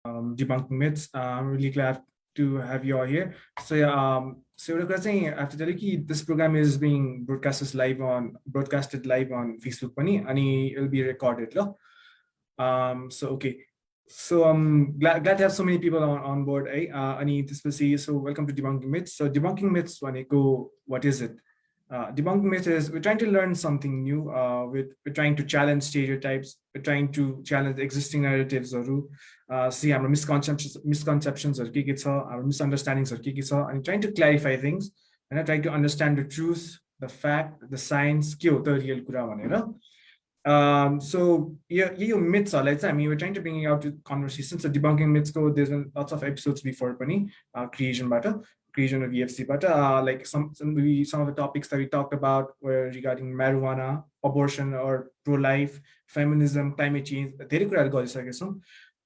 Debunking Myths. I'm really glad to have you all here. So yeah, so I have to tell you this program is being broadcasted live on Facebook pani, and it will be recorded. So okay. So I'm glad to have so many people on board. So welcome to Debunking Myths. So Debunking Myths, what is it? Debunking myths is we're trying to learn something new. We're trying to challenge stereotypes. We're trying to challenge existing narratives see our misconceptions or our misunderstandings and trying to clarify things and trying to understand the truth, the fact, the science. So yeah, myths are like, I mean, we're trying to bring it out to conversation. So debunking myths go, there's been lots of episodes before pani, creation of VFC, but like some of the topics that we talked about were regarding marijuana, abortion or pro-life, feminism, climate change.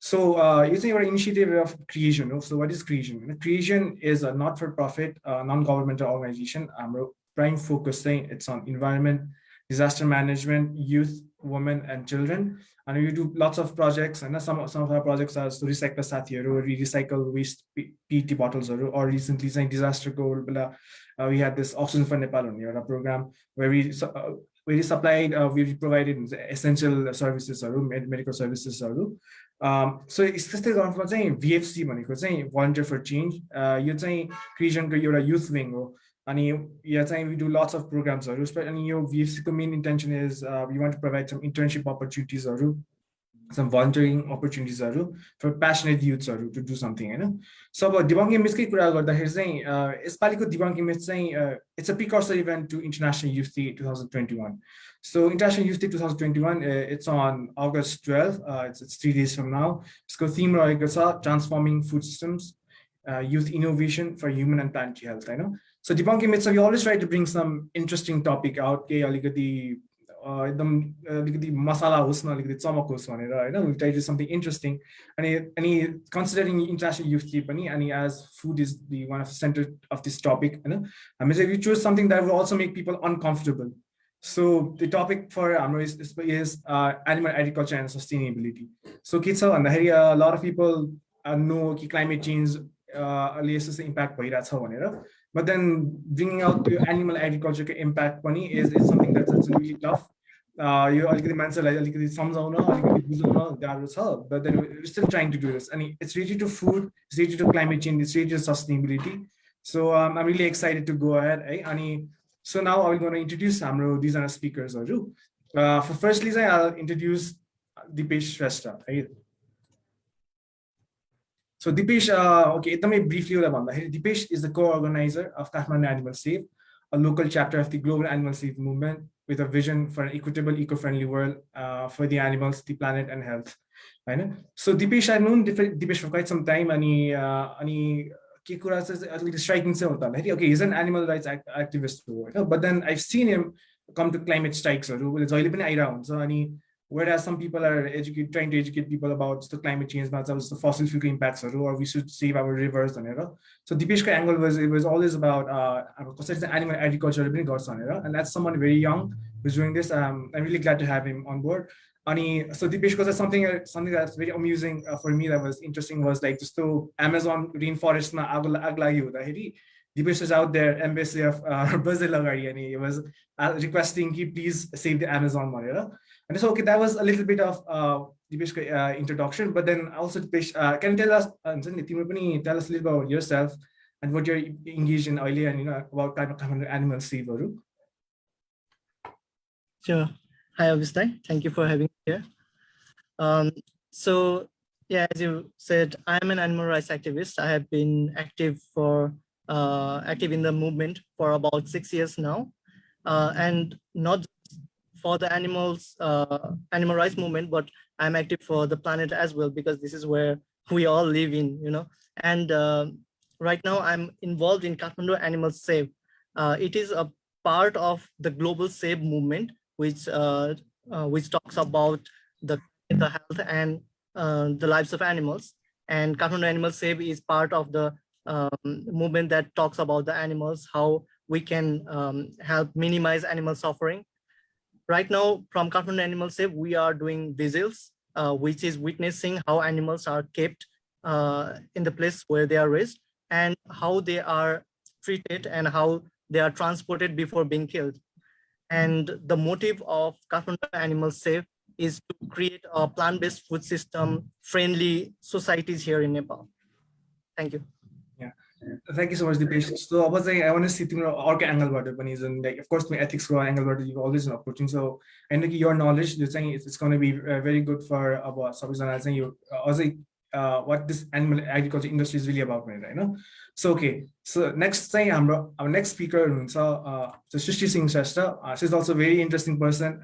So using our initiative of Creation. So what is Creation? Creation is a not-for-profit, non-governmental organization. Prime focus saying it's on environment, disaster management, youth, women, and children. And we do lots of projects, and some of our projects are to recycle sathiharu, we recycle waste PET bottles, or recently saying disaster goal. We had this Oxygen for Nepal program where we supplied, we provided essential services, medical services. So it's just VFC Volunteer for Change. Creation youth wing. And we do lots of programs. And VFC main intention is we want to provide some internship opportunities or some volunteering opportunities for passionate youths to do something. So about debunking myths, debunking myths it's a precursor event to International Youth Day 2021. So International Youth Day 2021, it's on August 12th. It's 3 days from now. It's theme transforming food systems, youth innovation for human and planetary health. So debunking myths, we always try to bring some interesting topic out. The masala we try to do something interesting. And considering International Youth Day, and as food is the one of the center of this topic, I mean, we choose something that will also make people uncomfortable. So the topic for is animal agriculture and sustainability. So a lot of people know climate change impact but then bringing out the animal agriculture impact is something that's really tough. But then we're still trying to do this. And it's related to food, it's related to climate change, it's related to sustainability. So I'm really excited to go ahead. So now I'm going to introduce these are speakers. For firstly, I'll introduce Dipesh Shrestha. So Dipesh, let me briefly Dipesh is the co-organizer of Kathmandu Animal Save, a local chapter of the global animal save movement with a vision for an equitable, eco-friendly world for the animals, the planet, and health. So Dipesh, I've known Dipesh for quite some time, and he striking. Okay, he's an animal rights activist, but then I've seen him come to climate strikes. Whereas some people are trying to educate people about the climate change, the fossil fuel impacts, or we should save our rivers. So Dipesh's angle was always about animal agriculture, and that's someone very young who's doing this. I'm really glad to have him on board. So Dipesh, because something that's very amusing for me that was interesting was like just to Amazon rainforest na Dipesh was out there, embassy of Brazil, and he was requesting, please save the Amazon. And so, okay, that was a little bit of Dipesh's introduction. But then also, Dipesh, can you tell us a little about yourself and what you're engaged in earlier, and about animal save? Sure. Hi, Abish. Thank you for having me here. So, yeah, as you said, I'm an animal rights activist. I have been active in the movement for about 6 years now, and not for the animal rights movement, but I'm active for the planet as well, because this is where we all live in, And right now I'm involved in Kathmandu Animal Save. It is a part of the global save movement, which talks about the health and the lives of animals. And Kathmandu Animal Save is part of the movement that talks about the animals, how we can help minimize animal suffering. Right now, from Kathmandu Animal Save, we are doing vigils, which is witnessing how animals are kept in the place where they are raised, and how they are treated and how they are transported before being killed. And the motive of Kathmandu Animal Safe is to create a plant-based food system friendly societies here in Nepal. Thank you. Yeah, thank you so much, Dipesh. So I want to see the orca angle like, of course, my ethics angle you always approaching. So and like your knowledge, you're saying it's going to be very good for about saying you what this animal agriculture industry is really about, right? No? So okay, so next thing our next speaker, so Shristi Singh Shrestha. She's also a very interesting person.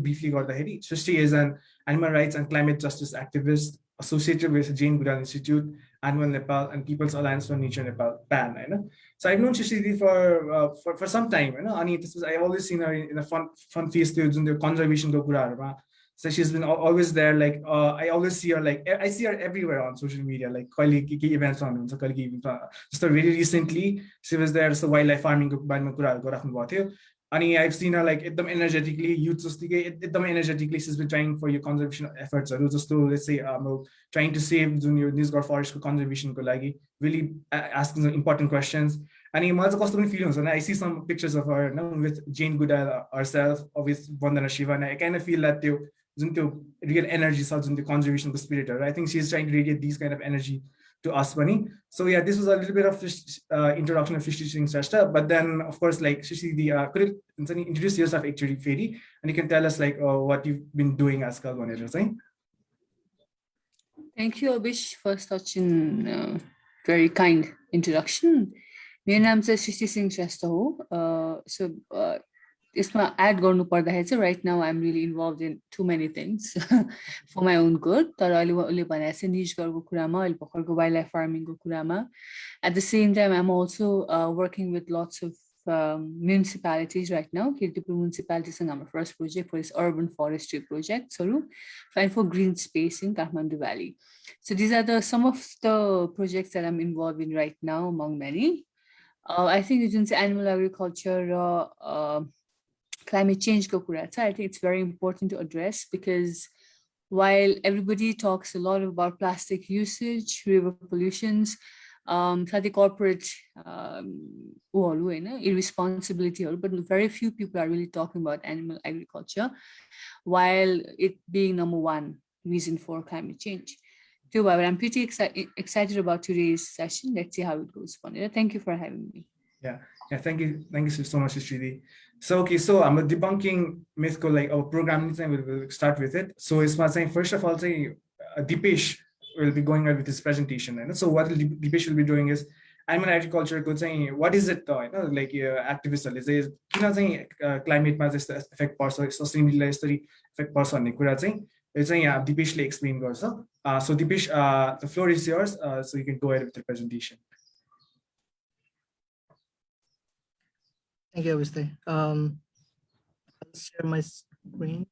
Briefly got the Shristi is an animal rights and climate justice activist associated with Jane Goodall Institute, Animal Nepal, and People's Alliance for Nature Nepal, PAN. So I've known Shristi for some time. I've always seen her in a fun face to conservation. So she's been always there. Like I always see her. Like I see her everywhere on social media. Like events on. Just very recently, she was there. So wildlife farming I've seen her like energetically, youth energetically, she's been trying for your conservation efforts. Just to let's say trying to save junior Nisgar forest conservation really asking some important questions. And I see some pictures of her with Jane Goodall herself or with Vandana Shiva, and I kind of feel that real energy in the conservation spirit. I think she's trying to radiate these kind of energy to us, Bunny. So yeah, this was a little bit of introduction of Shristi Singh Shrestha, but then of course, like Shristi, could you introduce yourself actually, Fedi, and you can tell us like what you've been doing as coordinator, right? Thank you, Abish, for such a very kind introduction. My name is Shristi Singh Shrestha. So add right now I'm really involved in too many things for my own good. Wildlife farming. At the same time, I'm also working with lots of municipalities right now. Kirtipur municipality is our first project for this urban forestry project. And for green space in Kathmandu Valley. So these are some of the projects that I'm involved in right now, among many. I think you can say animal agriculture, climate change I think it's very important to address, because while everybody talks a lot about plastic usage, river pollutions, corporate irresponsibility, but very few people are really talking about animal agriculture, while it being number one reason for climate change. So I'm pretty excited about today's session. Let's see how it goes. Thank you for having me. Yeah, thank you so much, Shristi. So okay, so I'm a debunking myth like our program. We'll start with it. So it's saying first of all, Dipesh will be going on with his presentation, and so what Dipesh will be doing is animal agriculture. Good saying, what is it? Like activists is climate effect person, sustainability effect person. It's saying Dipesh will explain. So Dipesh, the floor is yours. So you can go ahead with the presentation. Thank you, Abish. I'll share my screen.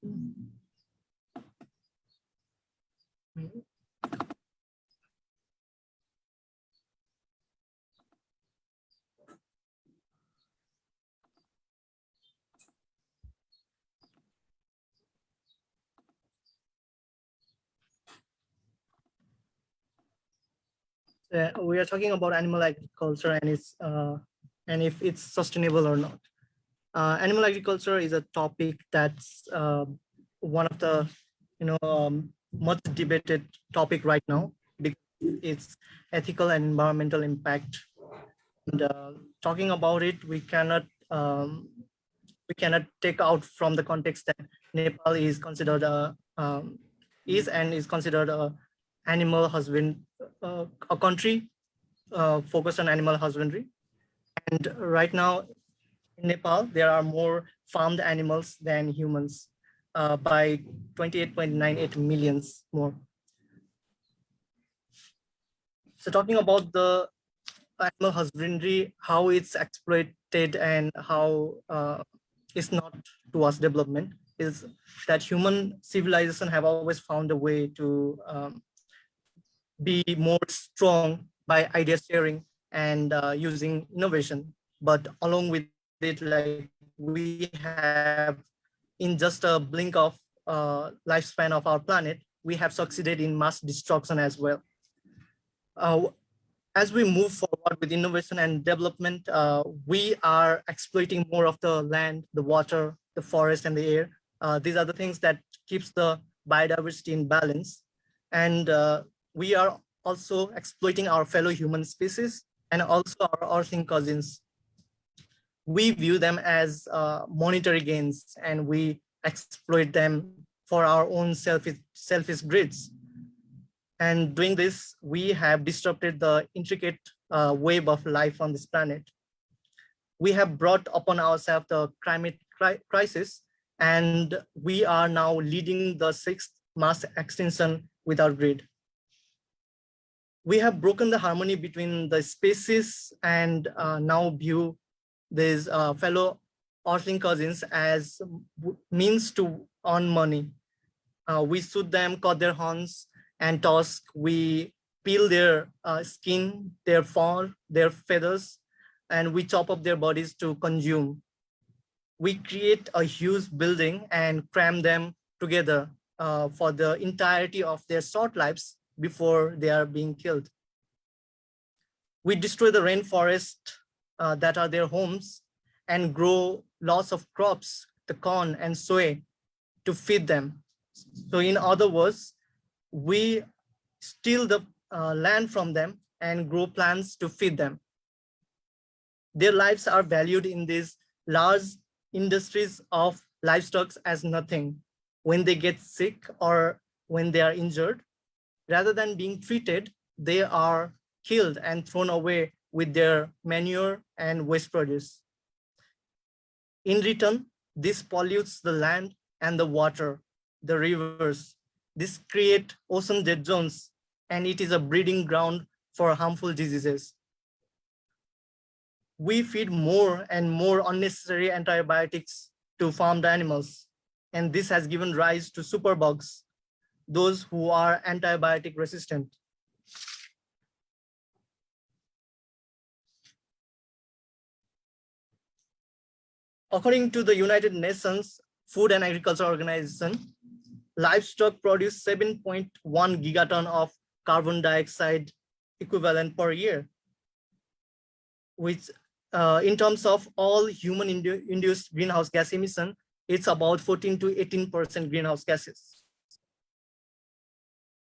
We are talking about animal agriculture and its and if it's sustainable or not. Animal agriculture is a topic that's one of the much debated topic right now, because its ethical and environmental impact. And talking about it, we cannot take out from the context that Nepal is considered a animal husband, a country focused on animal husbandry. And right now in Nepal, there are more farmed animals than humans, by 28.98 millions more. So talking about the animal husbandry, how it's exploited and how it's not towards development, is that human civilization have always found a way to be more strong by idea sharing and using innovation. But along with it, like we have, in just a blink of lifespan of our planet, we have succeeded in mass destruction as well. As we move forward with innovation and development, we are exploiting more of the land, the water, the forest, and the air. These are the things that keeps the biodiversity in balance. And we are also exploiting our fellow human species and also our earthling cousins. We view them as monetary gains, and we exploit them for our own selfish greeds. And doing this, we have disrupted the intricate web of life on this planet. We have brought upon ourselves the climate crisis, and we are now leading the 6th mass extinction without grid. We have broken the harmony between the species and now view these fellow earthling cousins as means to earn money. We shoot them, cut their horns and tusk. We peel their skin, their fur, their feathers, and we chop up their bodies to consume. We create a huge building and cram them together for the entirety of their short lives before they are being killed. We destroy the rainforest that are their homes and grow lots of crops, the corn and soy, to feed them. So in other words, we steal the land from them and grow plants to feed them. Their lives are valued in these large industries of livestock as nothing. When they get sick or when they are injured, rather than being treated, they are killed and thrown away with their manure and waste produce. In return, this pollutes the land and the water, the rivers. This creates ocean dead zones, and it is a breeding ground for harmful diseases. We feed more and more unnecessary antibiotics to farmed animals, and this has given rise to superbugs, those who are antibiotic resistant. According to the United Nations Food and Agriculture Organization, livestock produce 7.1 gigaton of carbon dioxide equivalent per year, which in terms of all human-induced greenhouse gas emission, it's about 14 to 18% greenhouse gases.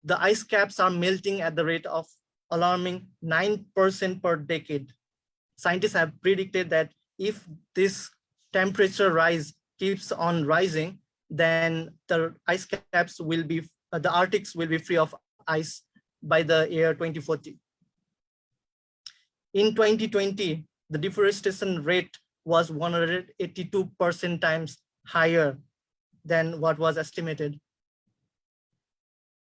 The ice caps are melting at the rate of alarming 9% per decade. Scientists have predicted that if this temperature rise keeps on rising, then the ice caps will be, the Arctics will be free of ice by the year 2040. In 2020, the deforestation rate was 182% times higher than what was estimated.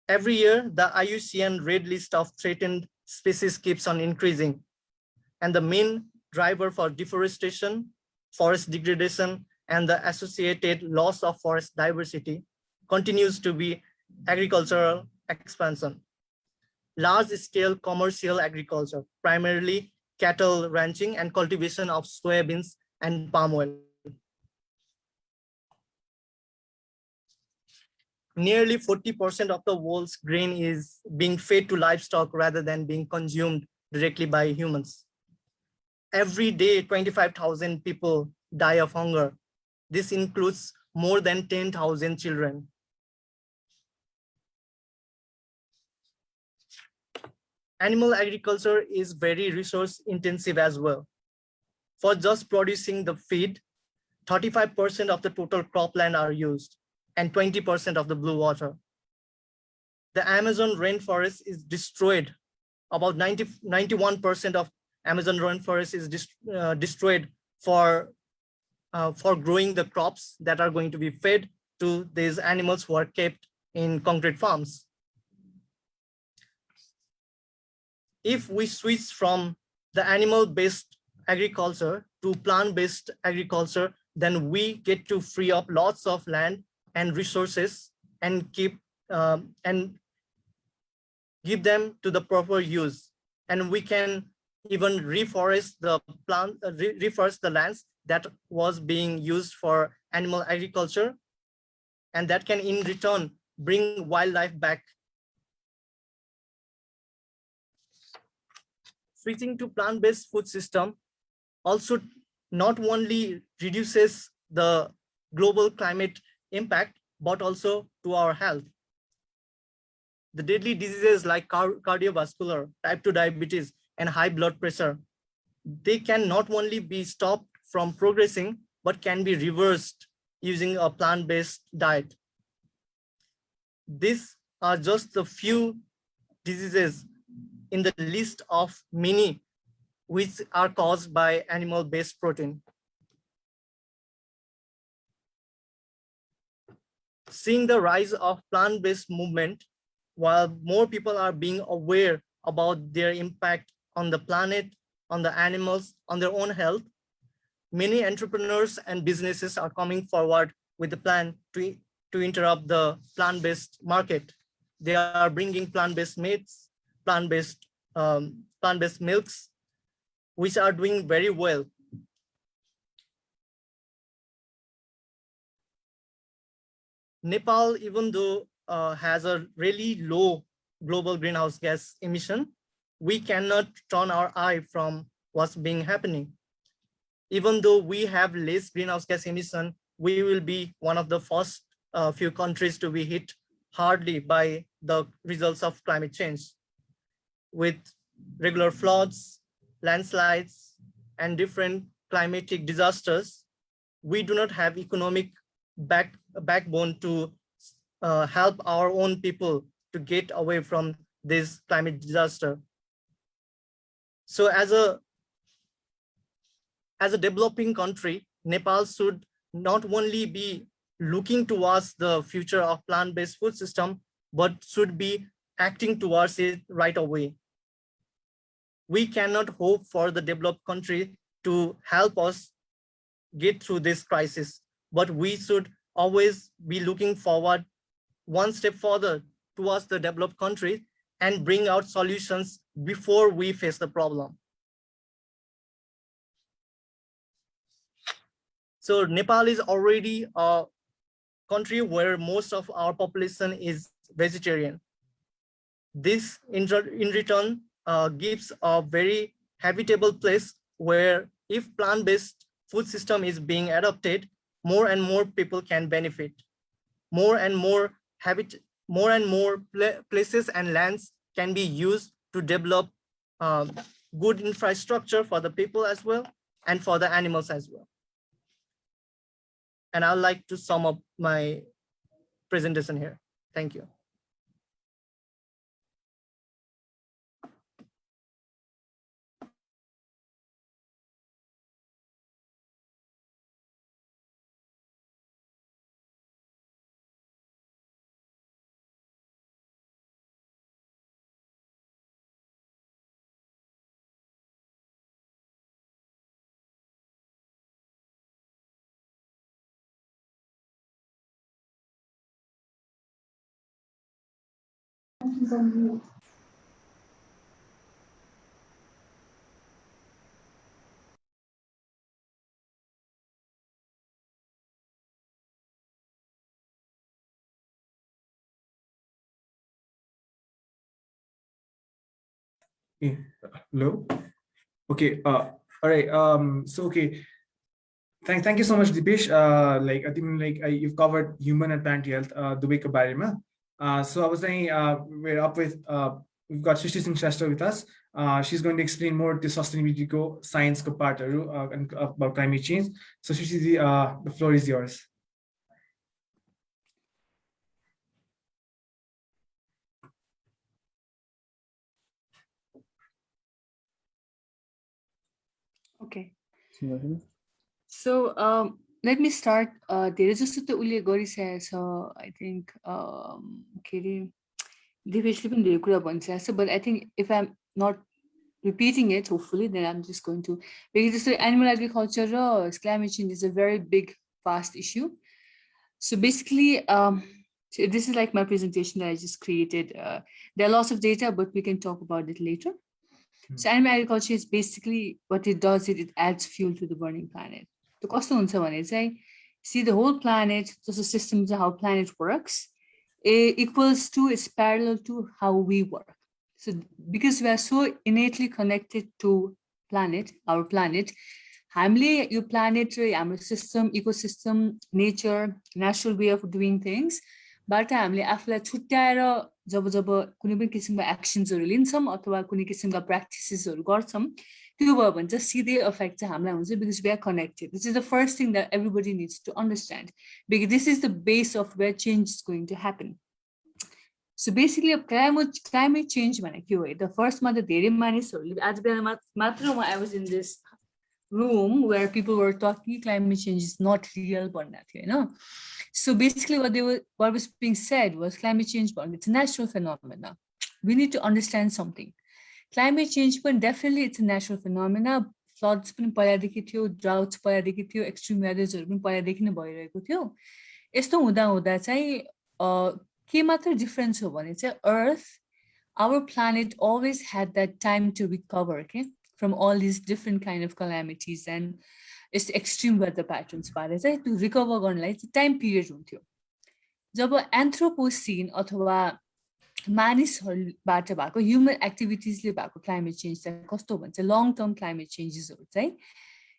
Every year, the IUCN Red List of threatened species keeps on increasing, and the main driver for deforestation, forest degradation, and the associated loss of forest diversity continues to be agricultural expansion. Large-scale commercial agriculture, primarily cattle ranching and cultivation of soybeans and palm oil. Nearly 40% of the world's grain is being fed to livestock rather than being consumed directly by humans. Every day, 25,000 people die of hunger. This includes more than 10,000 children. Animal agriculture is very resource intensive as well. For just producing the feed, 35% of the total cropland are used and 20% of the blue water. The Amazon rainforest is destroyed. About 91% of Amazon rainforest is destroyed for growing the crops that are going to be fed to these animals who are kept in concrete farms. If we switch from the animal-based agriculture to plant-based agriculture, then we get to free up lots of land and resources and keep and give them to the proper use. And we can even reforest the reforest the lands that was being used for animal agriculture, and that can in return bring wildlife back. switching to plant-based food system also not only reduces the global climate impact, but also to our health. The deadly diseases like cardiovascular, type 2 diabetes, and high blood pressure, they can not only be stopped from progressing, but can be reversed using a plant-based diet. These are just the few diseases in the list of many which are caused by animal-based protein. Seeing the rise of plant-based movement, while more people are being aware about their impact on the planet, on the animals, on their own health, many entrepreneurs and businesses are coming forward with a plan to interrupt the plant-based market. They are bringing plant-based meats, plant-based milks, which are doing very well. Nepal, even though has a really low global greenhouse gas emission, we cannot turn our eye from what's being happening. Even though we have less greenhouse gas emission, we will be one of the first few countries to be hit hardly by the results of climate change, with regular floods, landslides, and different climatic disasters. We do not have economic backbone to help our own people to get away from this climate disaster. So as a developing country, Nepal should not only be looking towards the future of plant-based food system, but should be acting towards it right away. We cannot hope for the developed country to help us get through this crisis, but we should always be looking forward one step further towards the developed country and bring out solutions before we face the problem. So Nepal is already a country where most of our population is vegetarian. This in return gives a very habitable place where if plant-based food system is being adopted, more and more people can benefit. More and more places and lands can be used to develop good infrastructure for the people as well and for the animals as well. And I'd like to sum up my presentation here. Thank you. Okay. Hello. Okay. All right. So okay. Thank you so much, Dipesh. Like I think you've covered human and planetary health. Dubai barema. So I was saying we're up with we've got Shristi Singh Shrestha with us. She's going to explain more the sustainability science part and about climate change. So Shristi, the floor is yours. Okay. So let me start. There is just the uli gori says. So I think but I think if I'm not repeating it, hopefully, then I'm just going to, because animal agriculture, climate change is a very big, vast issue. So basically, so this is like my presentation that I just created. There are lots of data, but we can talk about it later. So animal agriculture is basically what it does, it adds fuel to the burning planet. The cost of see the whole planet, just the systems of how planet works, equals to, is parallel to how we work. So because we are so innately connected to our planet, हामीले यो planet र हाम्रो system, ecosystem, nature, natural way of doing things बाट हामीले आफूलाई छुट्याएर जब कुनै पनि किसिमको एक्सन्सहरु लिन्छौं अथवा कुनै किसिमका प्र्याक्टिसेसहरु गर्छौं त्यो भयो भने चाहिँ सिधै अफेक्ट चाहिँ हामीलाई हुन्छ because we are connected. This is the first thing that everybody needs to understand because this is the base of where change is going to happen. So basically climate change भने के हो the first मा त धेरै मानिसहरुले आज बेलामा मात्र I was in this room where people were talking climate change is not real भन्ने थियो हैन. So basically what was being said was climate change it's a natural phenomena. We need to understand something. Climate change definitely it's a natural phenomena. Floods पनि पहिलादेखि थियो, droughts पहिलादेखि थियो, extreme weathers पनि पहिलादेखि नै भइरहेको थियो. यस्तो हुँदा चाहिँ के मात्र difference हो भने चाहिँ Earth, our planet always had that time to recover, okay, from all these different kind of calamities and it's extreme weather patterns बारे चाहिँ to recover गर्नलाई चाहिँ time period हुन्थ्यो. जब Anthropocene अथवा मानिसहरुबाट भएको human activities ले भएको climate change चाहिँ कस्तो भन्छ long term climate changes हरु चाहिँ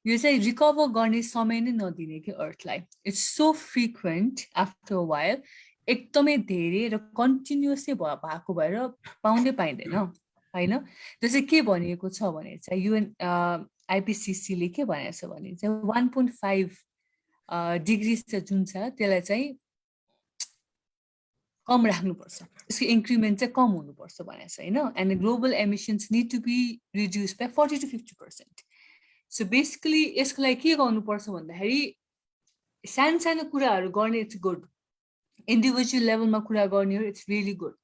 यो चाहिँ recover गर्ने समय नै नदिने के Earth lie. It's so frequent after a while एकदमै धेरै र continuously भएको भएर पाउँदै पाइदैन हैन. त्यसै के भनिएको छ भने चाहिँ UN IPCC ले के भनेको छ भने चाहिँ 1.5 डिग्री जुन छ त्यसलाई चाहिँ कम राख्नुपर्छ. यसको इन्क्रिमेन्ट चाहिँ कम हुनुपर्छ भनेको छ हैन. And the global emissions need to be reduced by 40 to 50%. So basically यसको लागि के गर्नुपर्छ भन्दाखेरि सानो कुराहरु गर्ने it's good. Individual level ma कुरा गर्ने हो it's really good.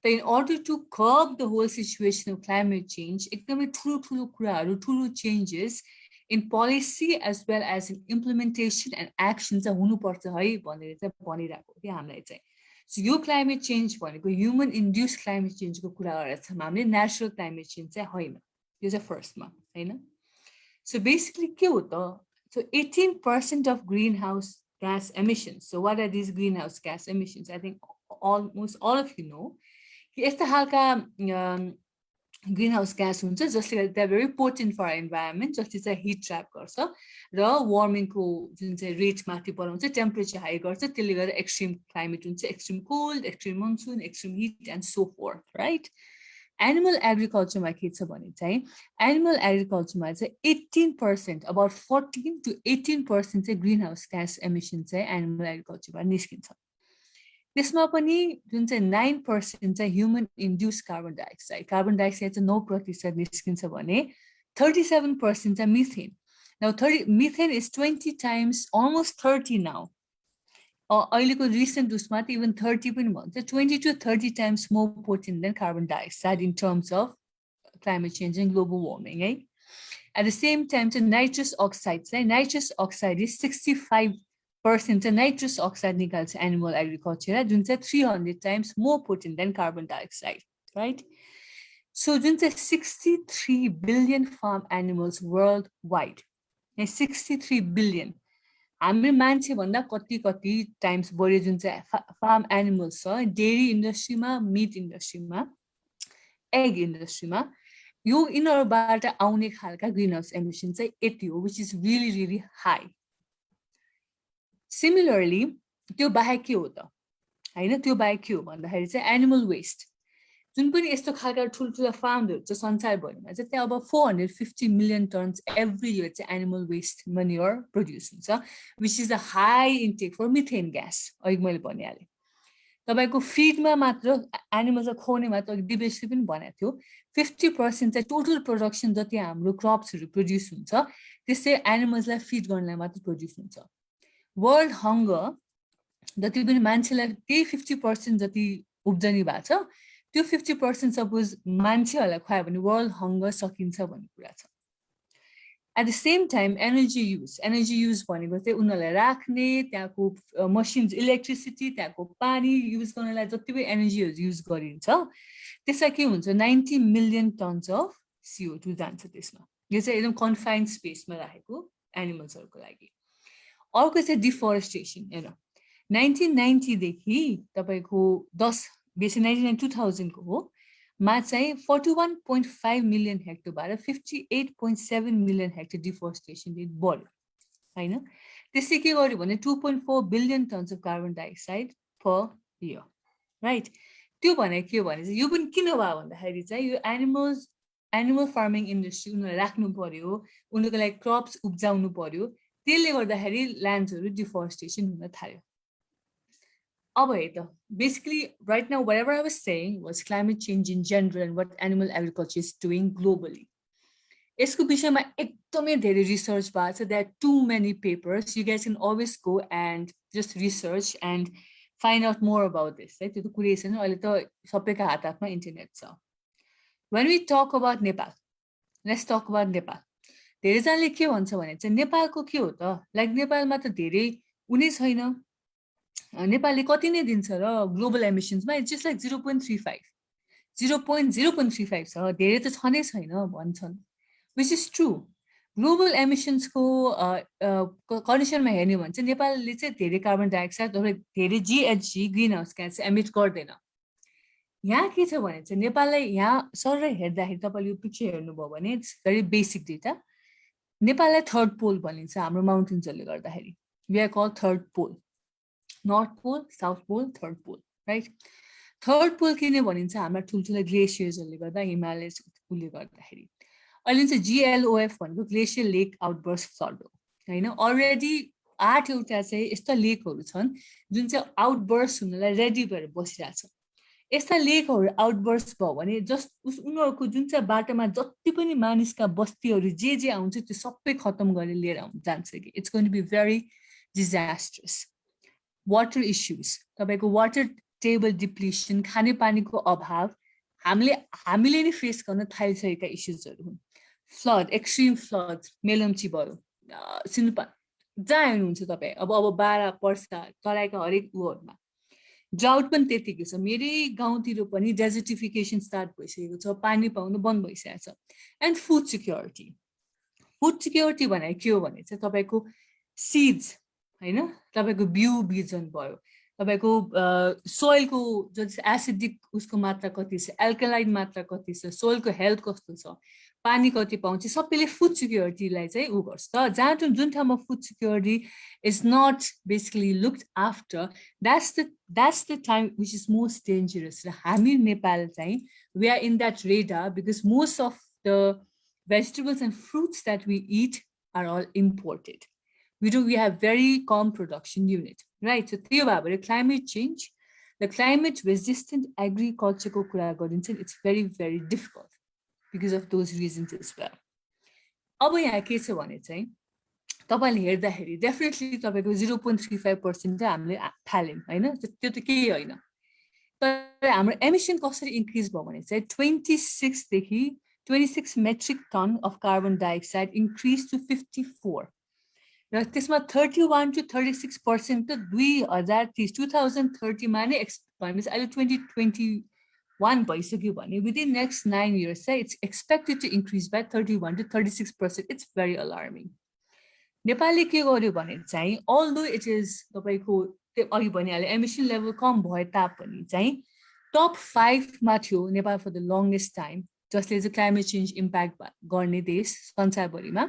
But in order to curb the whole situation of climate change, एकदमै ठुलो कुराहरु ठुलो changes in policy as well as in implementation and action चाहिँ हुनुपर्छ है भनेर चाहिँ भनिरहेको के हामीलाई चाहिँ. So यो climate change भनेको human induced climate change को कुरा गरेछ हामीले natural climate change चाहिँ होइन. यो चाहिँ first मा हैन. So basically के हो त? So 18% of greenhouse gas emissions. So what are these greenhouse gas emissions? I think almost all of you know. यस्ता खालका greenhouse gas हुन्छ जसले they are very potent for our environment जसले चाहिँ heat trap गर्छ र warming को जुन चाहिँ rate माथि बढाउँछ temperature high गर्छ त्यसले गर्दा extreme climate हुन्छ extreme cold, extreme monsoon, extreme heat and so forth, right? Animal agriculture मा के छ भने चाहिँ animal agriculture मा चाहिँ 18% about 14 to 18% चाहिँ greenhouse gas emission चाहिँ animal agriculture बाट निस्किन्छ. त्यसमा पनि जुन चाहिँ 9% चाहिँ human induced carbon dioxide चाहिँ 9% निस्किन्छ भने 37% चाहिँ methane. Now methane is 20 times almost 30 now. अहिलेको recent उसमा त even 30 पनि भन्छ 20 to 30 times more potent than carbon dioxide in terms of climate change and global warming, right? At the same time, the nitrous oxides, nitrous oxide is 65% nitrous oxide निकाल्छ animal agriculture जुन चाहिँ 300 times more potent than carbon dioxide, right? So जुन चाहिँ 63 billion farm animals worldwide, 63 billion. हाम्रो मान्छे भन्दा कति times बढी जुन चाहिँ farm animals छ डेयरी इन्डस्ट्रीमा, मीट इन्डस्ट्रीमा, एग इन्डस्ट्रीमा यो इनरबाट आउने खालका ग्रीनहाउस एमिसन चाहिँ यति हो which is really really high. Similarly त्यो बाहेक के हो त हैन त्यो बाहेक के हो भन्दाखेरि चाहिँ एनिमल वेस्ट जुन पनि यस्तो खालका ठुलठुला फार्महरु छ संसारभरिमा चाहिँ त्यहाँ अब 450 million tons every year चाहिँ animal waste manure produce हुन्छ which is a high intake for methane gas. अहिले मैले भनिहालेँ तपाईको फिडमा मात्र एनिमल्स खुवाउने मात्र डिबेसले पनि भनेको थियो 50% चाहिँ टोटल प्रोडक्सन जति हाम्रो क्रप्सहरु प्रोड्युस हुन्छ त्यसै एनिमल्सलाई फिड गर्नलाई मात्र प्रोड्युस हुन्छ. वर्ल्ड हंगर जति पनि मान्छेलाई त्यही 50% जति उब्जनी भएको छ त्यो 50% सपोज मान्छेहरुलाई खुवायो भने वर्ल्ड हंगर सकिन्छ भन्ने कुरा छ. At the same time, energy use भनेको चाहिँ उनीहरुलाई राख्ने त्यहाँको मसिन्स इलेक्ट्रिसिटी त्यहाँको पानी युज गर्नलाई जति पनि एनर्जीहरु युज गरिन्छ त्यसमा के हुन्छ 90 million tons of CO2 जान्छ त्यसमा. यो चाहिँ एकदम कन्फाइन्ड स्पेसमा राखेको एनिमल्सहरुको लागि. अर्को चाहिँ डिफोरेस्टेसन हेर 1990 देखि तपाईको 10 बेसी 1990 2000 को हो मा चाहिँ 41.5 मिलियन हेक्टरबाट 58.7 मिलियन हेक्टर डिफोरेस्टेसन रेट बढ्यो हैन त्यसले के गर्यो भने 2.4 billion tons of carbon dioxide per year right त्यो भने के भने चाहिँ यो पनि किन भयो भन्दाखेरि चाहिँ यो एनिमल फार्मिङ इन्डस्ट्री उनीहरूले राख्नु पर्यो उनीहरूको लागि क्रप्स उब्जाउनु पर्यो त्यसले गर्दाखेरि ल्यान्ड्सहरू डिफोरेस्टेसन हुन थाल्यो अब है त basically right now whatever I was saying was climate change in general and what animal agriculture is doing globally यसको विषयमा एकदमै धेरै रिसर्च भएको छ there are too many papers you guys can always go and just research and find out more about this है त्यो त कुरै छैन अहिले त सबैको हातमा इन्टरनेट छ when we talk about Nepal let's talk about Nepal धेरैजनाले के भन्छ भने चाहिँ नेपालको के हो त लाइक नेपालमा त धेरै उनी छैन नेपालले कति नै दिन्छ र ग्लोबल एमिसन्समा इट्स जस्ट लाइक 0.35 0.035 छ धेरै त छनै छैन भन्छन् which is true ग्लोबल एमिसन्सको कन्डिसनमा हेर्ने भने चाहिँ नेपालले चाहिँ धेरै कार्बन डाइअक्साइड धेरै GHG green house gas emit गर्दैन यहाँ के छ भने चाहिँ नेपाललाई यहाँ सर हेर्दाखेरि तपाईँले यो पिक्चर हेर्नुभयो भने इट्स भेरी बेसिक डेटा नेपाललाई थर्ड पोल भनिन्छ हाम्रो माउन्टेन्सहरूले गर्दाखेरि we are call third pole north pole south pole third pole right third pole किन भनिन्छ हाम्रो ठुल्ठुलो ग्लेसियर्सहरूले गर्दा हिमालयले गर्दाखेरि अहिले चाहिँ जिएलओएफ भनेको ग्लेसियर लेक आउटबर्स्ट फ्लड हो होइन अलरेडी 8 एउटा चाहिँ यस्ता लेकहरू छन् जुन चाहिँ आउटबर्स्ट हुनलाई रेडी भएर बसिरहेछ यस्ता लेकहरू आउटबर्स्ट भयो भने जस्ट उनीहरूको जुन चाहिँ बाटोमा जति पनि मानिसका बस्तीहरू जे आउँछ त्यो सबै खतम गरेर लिएर जान्छ कि it's going to be very disastrous water issues तपाईँको वाटर टेबल डिप्लिसन खानेपानीको अभाव हामीले नै फेस गर्न थालिसकेका इस्युजहरू हुन् फ्लड एक्सट्रिम फ्लड मेलम्ची भयो सिन्धुपा जहाँ हेर्नुहुन्छ तपाईँ अब 12 पर्सा तराईका हरेक उहरूमा ड्राउट पनि त्यतिकै छ मेरै गाउँतिर पनि डेजर्टिफिकेसन स्टार्ट भइसकेको छ पानी पाउनु बन्द भइसकेको छ एन्ड फुड सिक्योरिटी भनेको के हो भने चाहिँ तपाईँको सिड्स हैन तपाईको बिजन भयो तपाईको सोइलको जो एसिडिक उसको मात्रा कति छ एल्कलाइन मात्रा कति छ सोइलको हेल्थ कस्तो छ पानी कति पाउँछ सबैले फुड सिक्योरिटीलाई चाहिँ उ गर्छ त जहाँ जुन ठाउँमा food security is not basically looked after that's the time which is most dangerous र हामी नेपाल चाहिँ we are in that radar because most of the vegetables and fruits that we eat are all imported we have very calm production unit right so त्यो भएर climate change the climate resistant agriculture को कुरा गरिन्छ it's very difficult because of those reasons as well अब यहाँ के छ भने चाहिँ तपाईले हेर्दाखेरि डेफिनेटली तपाईको 0.35% हामीले थाल्यौं हैन त्यो त केही हैन तर हाम्रो एमिसन कसरी इन्क्रिज भयो भने चाहिँ 26 देखि 26 metric ton of carbon dioxide increased to 54 र त्यसमा 31 to 36% त 2030 मा नै भनेपछि अहिले 2021 भइसक्यो भने within next 9 years चाहिँ it's expected to increase by 31 to 36%. It's very alarming. नेपालले के गर्यो भने चाहिँ although it is तपाईको अघि भनिहाले एमिसन लेभल कम भए तापनि चाहिँ टप 5 मा थियो Nepal for the longest time जसले चाहिँ क्लाइमेट चेन्ज इम्प्याक्ट गर्ने देश संसारभरिमा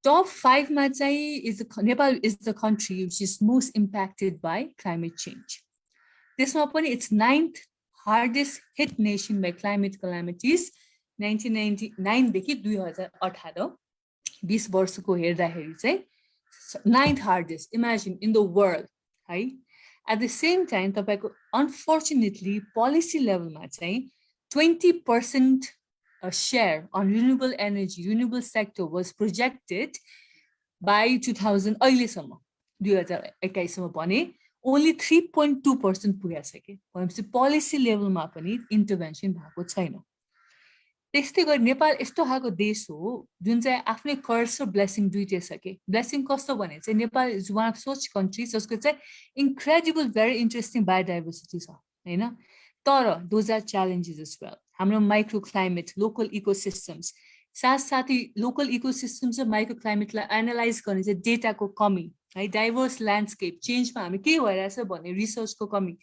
Top 5 ma Nepal is the country which is most impacted by climate change. This it's 9th hardest hit nation by climate calamities 1999 देखि 2018 20 वर्षको हेर्दाखेरि चाहिँ 9th hardest imagine in the world right at the same time तपाईको unfortunately policy level मा चाहिँ 20% a share on renewable energy, renewable sector was projected by 2000 अहिलेसम्म 2021 सम्म भने only 3.2% पुगेको छ के भनेपछि policy level मा पनि intervention भएको छैन त्यस्तै गरी नेपाल यस्तो खालको देश हो जुन चाहिँ आफ्नै कर्स र ब्लेसिङ दुईटै छ के ब्लेसिङ कस्तो भने चाहिँ Nepal is one of such countries जसको चाहिँ incredible very interesting biodiversity छ हैन तर those are challenges as well हाम्रो microclimate local ecosystems साथसाथै local ecosystems र microclimate लाई एनालाइज गर्ने चाहिँ डेटाको कमी है डाइभर्स ल्यान्डस्केप चेन्जमा हामी के भइरहेछ भन्ने रिसर्चको कमी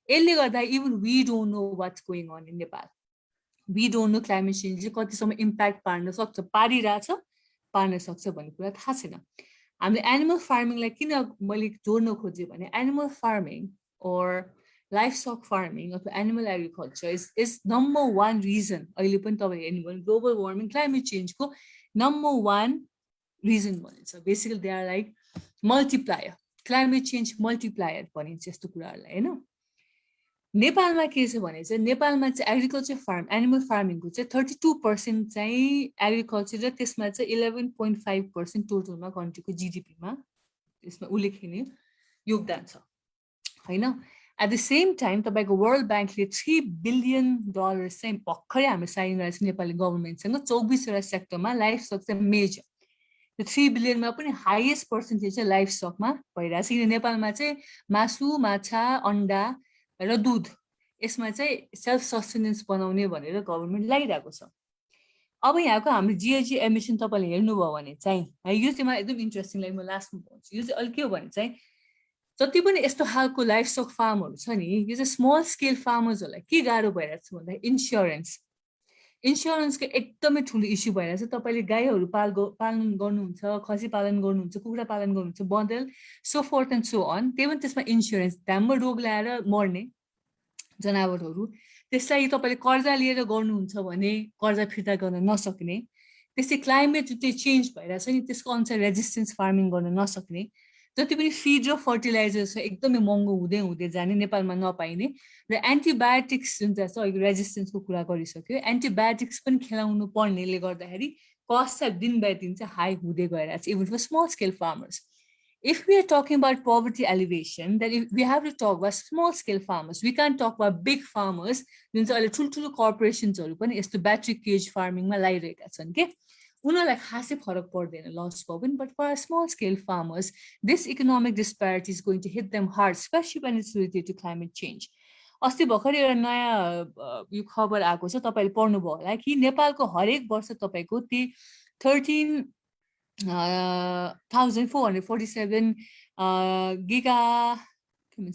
यसले गर्दा even we don't know what's going on in Nepal we don't know climate change कतिसम्म impact पार्न सक्छ पारिरहेछ पार्न सक्छ भन्ने कुरा थाहा छैन हामीले एनिमल फार्मिङलाई किन मैले जोड्न खोजेँ भने animal farming or livestock farming अथवा animal agriculture is number one reason अहिले पनि तपाईले हेर्नु भने global warming climate change को number one reason भनिन्छ basically they are like multiplier climate change multiplier भनिन्छ यस्तो कुराहरुलाई हैन नेपालमा के छ भने चाहिँ नेपालमा चाहिँ एग्रिकल्चर फार्म एनिमल फार्मिङ को चाहिँ 32% चाहिँ एग्रिकल्चर र त्यसमा चाहिँ 11.5% टोटलमा कन्ट्रीको जीडीपी मा त्यसमा उल्लेखनीय योगदान छ हैन एट द सेम टाइम तपाईको वर्ल्ड बैंकले $3 बिलियन चाहिँ भर्खरै हामी साइन गरेछ नेपाली गभर्नमेन्टसँग 24 वटा सेक्टरमा लाइफ स्टक चाहिँ मेजर त्यो 3 बिलियन मा पनि हाईएस्ट पर्सेन्टेज चाहिँ लाइफ स्टकमा भइराछ किन नेपालमा चाहिँ मासु माछा अंडा र दूध यसमा चाहिँ सेल्फ सस्टेनेन्स बनाउने भनेर गभर्नमेन्ट लागिरहेको छ अब यहाँको हाम्रो जीएजी एमिसन तपाईले हेर्नुभयो भने चाहिँ यो चाहिँ मलाई एकदम इन्ट्रेस्टिङ लाग्यो म लास्टमा भन्छु यो चाहिँ अलि के हो भने चाहिँ जति पनि यस्तो खालको लाइफ स्टक फार्महरु छ नि यो चाहिँ स्मल स्केल फार्मर्सहरुलाई के गाह्रो भइरहेछ भन्दा इन्स्योरेन्सको एकदमै ठुलो इस्यु भइरहेछ तपाईले गाईहरु पालन गर्नुहुन्छ खसी पालन गर्नुहुन्छ कुखुरा पालन गर्नुहुन्छ बदल सो फोर्थ एन्ड सो अन त्यही पनि त्यसमा इन्स्योरेन्स धाममा रोग ल्याएर मर्ने जनावरहरु त्यसलाई तपाईले कर्जा लिएर गर्नुहुन्छ भने कर्जा फिर्ता गर्न नसक्ने त्यसै क्लाइमेट चाहिँ चेन्ज भइरहेछ नि त्यसको अनुसार रेजिस्टेन्स फार्मिङ गर्न नसक्ने जति पनि फिड र फर्टिलाइजर छ एकदमै महँगो हुँदै जाने नेपालमा नपाइने र एन्टिबायोटिक्स जुन चाहिँ छ अहिले रेजिस्टेन्सको कुरा गरिसक्यो एन्टिबायोटिक्स पनि खेलाउनु पर्नेले गर्दाखेरि कस्ट चाहिँ दिन बाइ दिन चाहिँ हाई हुँदै गइरहेछ even for small scale farmers if we are talking about poverty alleviation then we have to talk about small scale farmers we can't talk about big farmers जुन चाहिँ अहिले ठुलठुलो कर्पोरेसन्सहरु पनि यस्तो ब्याट्री केज फार्मिङमा लागिरहेका छन् के उनीहरुलाई खासै फरक पर्दैन लस भयो पनि but for small scale farmers this economic disparity is going to hit them hard especially when it's related to climate change अस्ति भर्खरै एउटा नयाँ यो खबर आएको छ तपाईले पढ्नुभयो होला कि नेपालको हरेक वर्ष तपाईको ती 13,447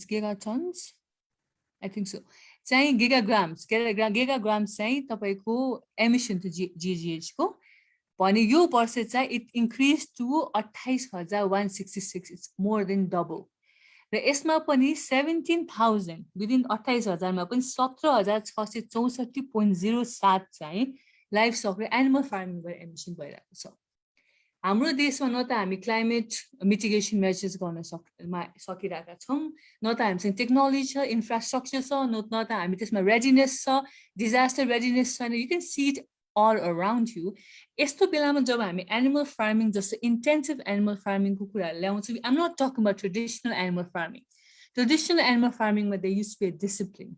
gigatons I think so चाहिँ gigagrams चाहिँ तपाईको एमिसन to GGH को भने यो वर्ष चाहिँ it increased to 28,166 it's more than double र यसमा पनि 17,000 within 28,000 मा पनि 17,664.07 चाहिँ लाइफ स्टक र एनिमल फार्मिङ गरेर एमिसन भइरहेको छ हाम्रो देशमा न त हामी क्लाइमेट मिटिगेसन मेजर्स गर्न सकिरहेका छौं न त हामीसँग टेक्नोलोजी छ इन्फ्रास्ट्रक्चर छ न त हामी त्यसमा रेडिनेस छ डिजास्टर रेडिनेस छैन you can see it all around you यस्तो बेलामा जब हामी एनिमल फार्मिङ जस्तो इन्टेन्सिभ एनिमल फार्मिङको कुरा ल्याउँछौँ I'm not talking about traditional animal farming मा they used to be a discipline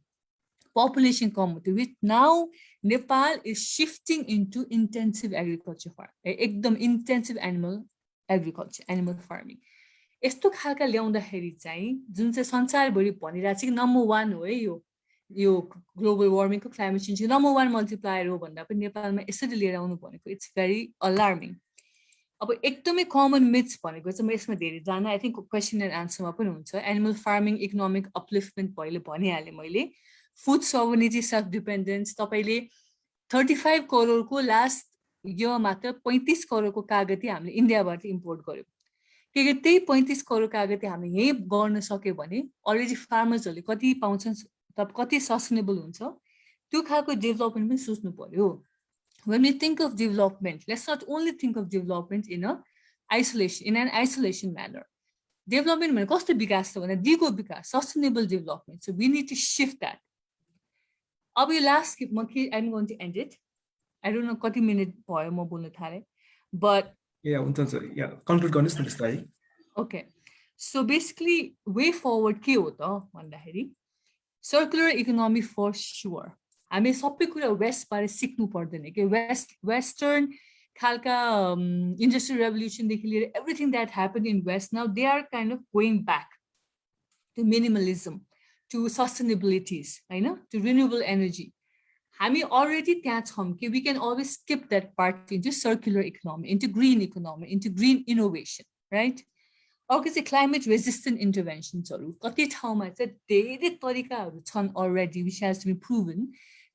population कम हुन्थ्यो with now Nepal is shifting into intensive agriculture farm एकदम intensive animal farming यस्तो खालका ल्याउँदाखेरि चाहिँ जुन चाहिँ संसारभरि भनिरहेछ कि नम्बर 1 हो है यो ग्लोबल वार्मिङको क्लाइमेट चेन्ज नम्बर 1 मल्टिप्लायर हो भन्दा पनि नेपालमा यसरी लिएर आउनु भनेको इट्स भेरी अलार्मिङ अब एकदमै कमन मिथ्स भनेको चाहिँ म यसमा धेरै जान आई थिंक क्वेशन एन्ड आन्सरमा पनि हुन्छ एनिमल फार्मिङ इकोनोमिक अपलिफ्टमेन्ट पहिले भनिहाले मैले फुड सोभरेनिटी सेल्फ डिपेन्डेन्स तपाईले 35 करोडको लास्ट यो मात्र 35 करोडको कागती हामीले इन्डियाबाट इम्पोर्ट गर्यौं के त्यही 35 करोड कागती हामीले यही गर्न सक्यो भने अलरेडी फार्मर्सहरुले कति पाउँछन् तब कति सस्टेनेबल हुन्छ त्यो खालको डेभलपमेन्ट पनि सोच्नु पर्यो when we think of development let's not only think of development in an isolation manner development भने कस्तो विकास छ भने दिगो विकास sustainable development so we need to shift that अब यो last I'm going to end it I don't know कति minute भयो म बोल्न थाले but कन्क्लुड गर्नुस् न त्यसलाई okay so basically way forward के हो त भन्दाखेरि circular economy for sure हामी सबै कुरा वेस्ट बारे सिक्नु पर्दैन के वेस्टर्न खालका इन्डस्ट्रियल रेभोल्युसन देखि लिएर everything that happen in west now they are kind of going back to minimalism to sustainabilities हैन टु रिन्युएबल एनर्जी हामी अलरेडी त्यहाँ छौं कि we can always skip that part into circular economy into green innovation right अर्को चाहिँ climate resistant इन्टरभेन्सन्सहरु कति ठाउँमा चाहिँ धेरै तरिकाहरु छन् already which has to be proven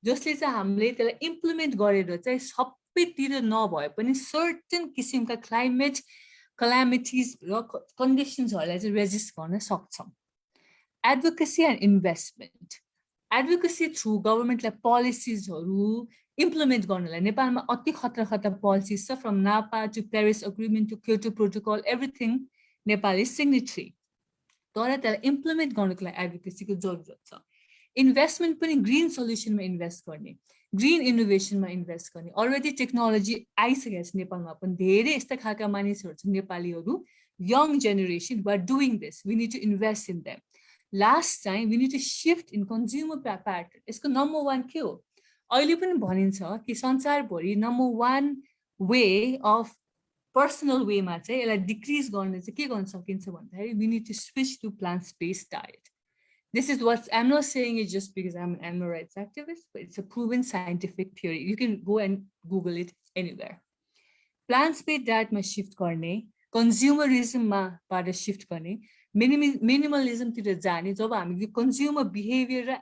जसले चाहिँ हामीले त्यसलाई इम्प्लिमेन्ट गरेर चाहिँ सबैतिर नभए पनि सर्टेन किसिमका क्लाइमेट क्यालामिटिज र कन्डिसन्सहरूलाई चाहिँ रेजिस्ट गर्न सक्छौँ advocacy and investment advocacy through गभर्मेन्टलाई पोलिसिजहरू इम्प्लिमेन्ट गर्नलाई नेपालमा अति खतरा खतरा पोलिसिज छ from NAPA to Paris agreement to Kyoto protocol everything Nepal is signatory तर त्यसलाई इम्प्लिमेन्ट गर्नको लागि एडभोकेसीको जरुरत छ इन्भेस्टमेन्ट पनि ग्रिन सल्युसनमा इन्भेस्ट गर्ने ग्रिन इनोभेसनमा इन्भेस्ट गर्ने अलरेडी टेक्नोलोजी आइसकेको छ नेपालमा पनि धेरै यस्ता खालका मानिसहरू छन् नेपालीहरू young generation were doing this we need to invest in them last time we need to shift in consumer pattern यसको नम्बर 1 के हो अहिले पनि भनिन्छ कि संसारभरि नम्बर 1 वे अफ पर्सनल वेमा चाहिँ यसलाई डिक्रिज गर्ने चाहिँ के गर्न सकिन्छ भन्दाखेरि we need to switch to plant based diet This is what I'm not saying it just because I'm an animal rights activist, but it's a proven scientific theory. You can go and Google it anywhere. Plant-based diet ma shift गर्ने, consumerism ma बाट shift गर्ने, minimalism तिर जाने जब हामी consumer behavior र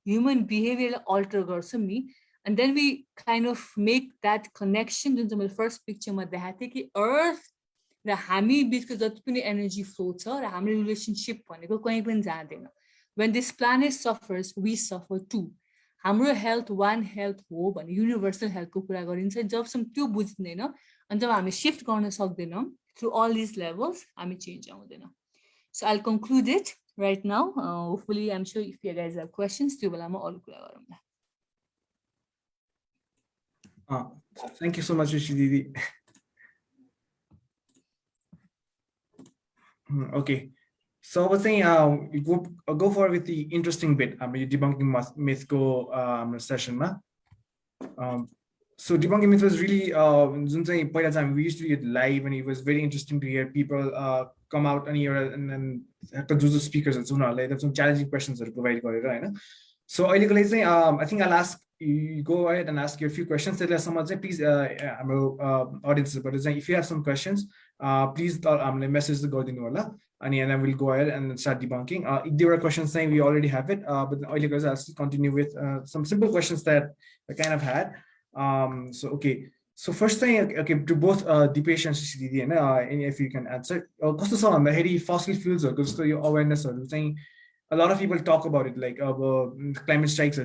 human behavior alter गर्छौं नि and then we kind of make that connection जुन चाहिँ मैले first picture मा देखाएको थिएँ कि earth र हामी बीचको जति पनि energy flow छ र हाम्रो relationship भनेको कहीँ पनि जाँदैन When this planet suffers, we suffer too. हाम्रो health one health हो भने universal health को कुरा गरिन्छ जबसम्म त्यो बुझ्दैन अनि जब हामी shift गर्न सक्दैनौँ through all these levels हामी change आउँदैन So I'll conclude it right now. Hopefully I'm sure if you guys have questions त्यो बेलामा अरु कुरा गरौँला Thank you so much Rishi Didi. Okay. So I was saying, go forward with the interesting bit. I mean, debunking myth go session ma. So debunking myth was really, we used to do it live, and it was very interesting to hear people come out and hear and then produce the speakers and so on. Like there's some challenging questions that are provided by it, right? So I think I'll ask you go ahead and ask you a few questions. That someone say please, audience, but if you have some questions, please message the Golden Wala. And then we'll go ahead and start debunking. If there are questions saying we already have it, but I'll continue with some simple questions that I kind of had. So okay. So first thing, okay, to both Dipesh and Shristi, and if you can answer, fossil fuels or because your awareness or saying a lot of people talk about it, like climate strikes or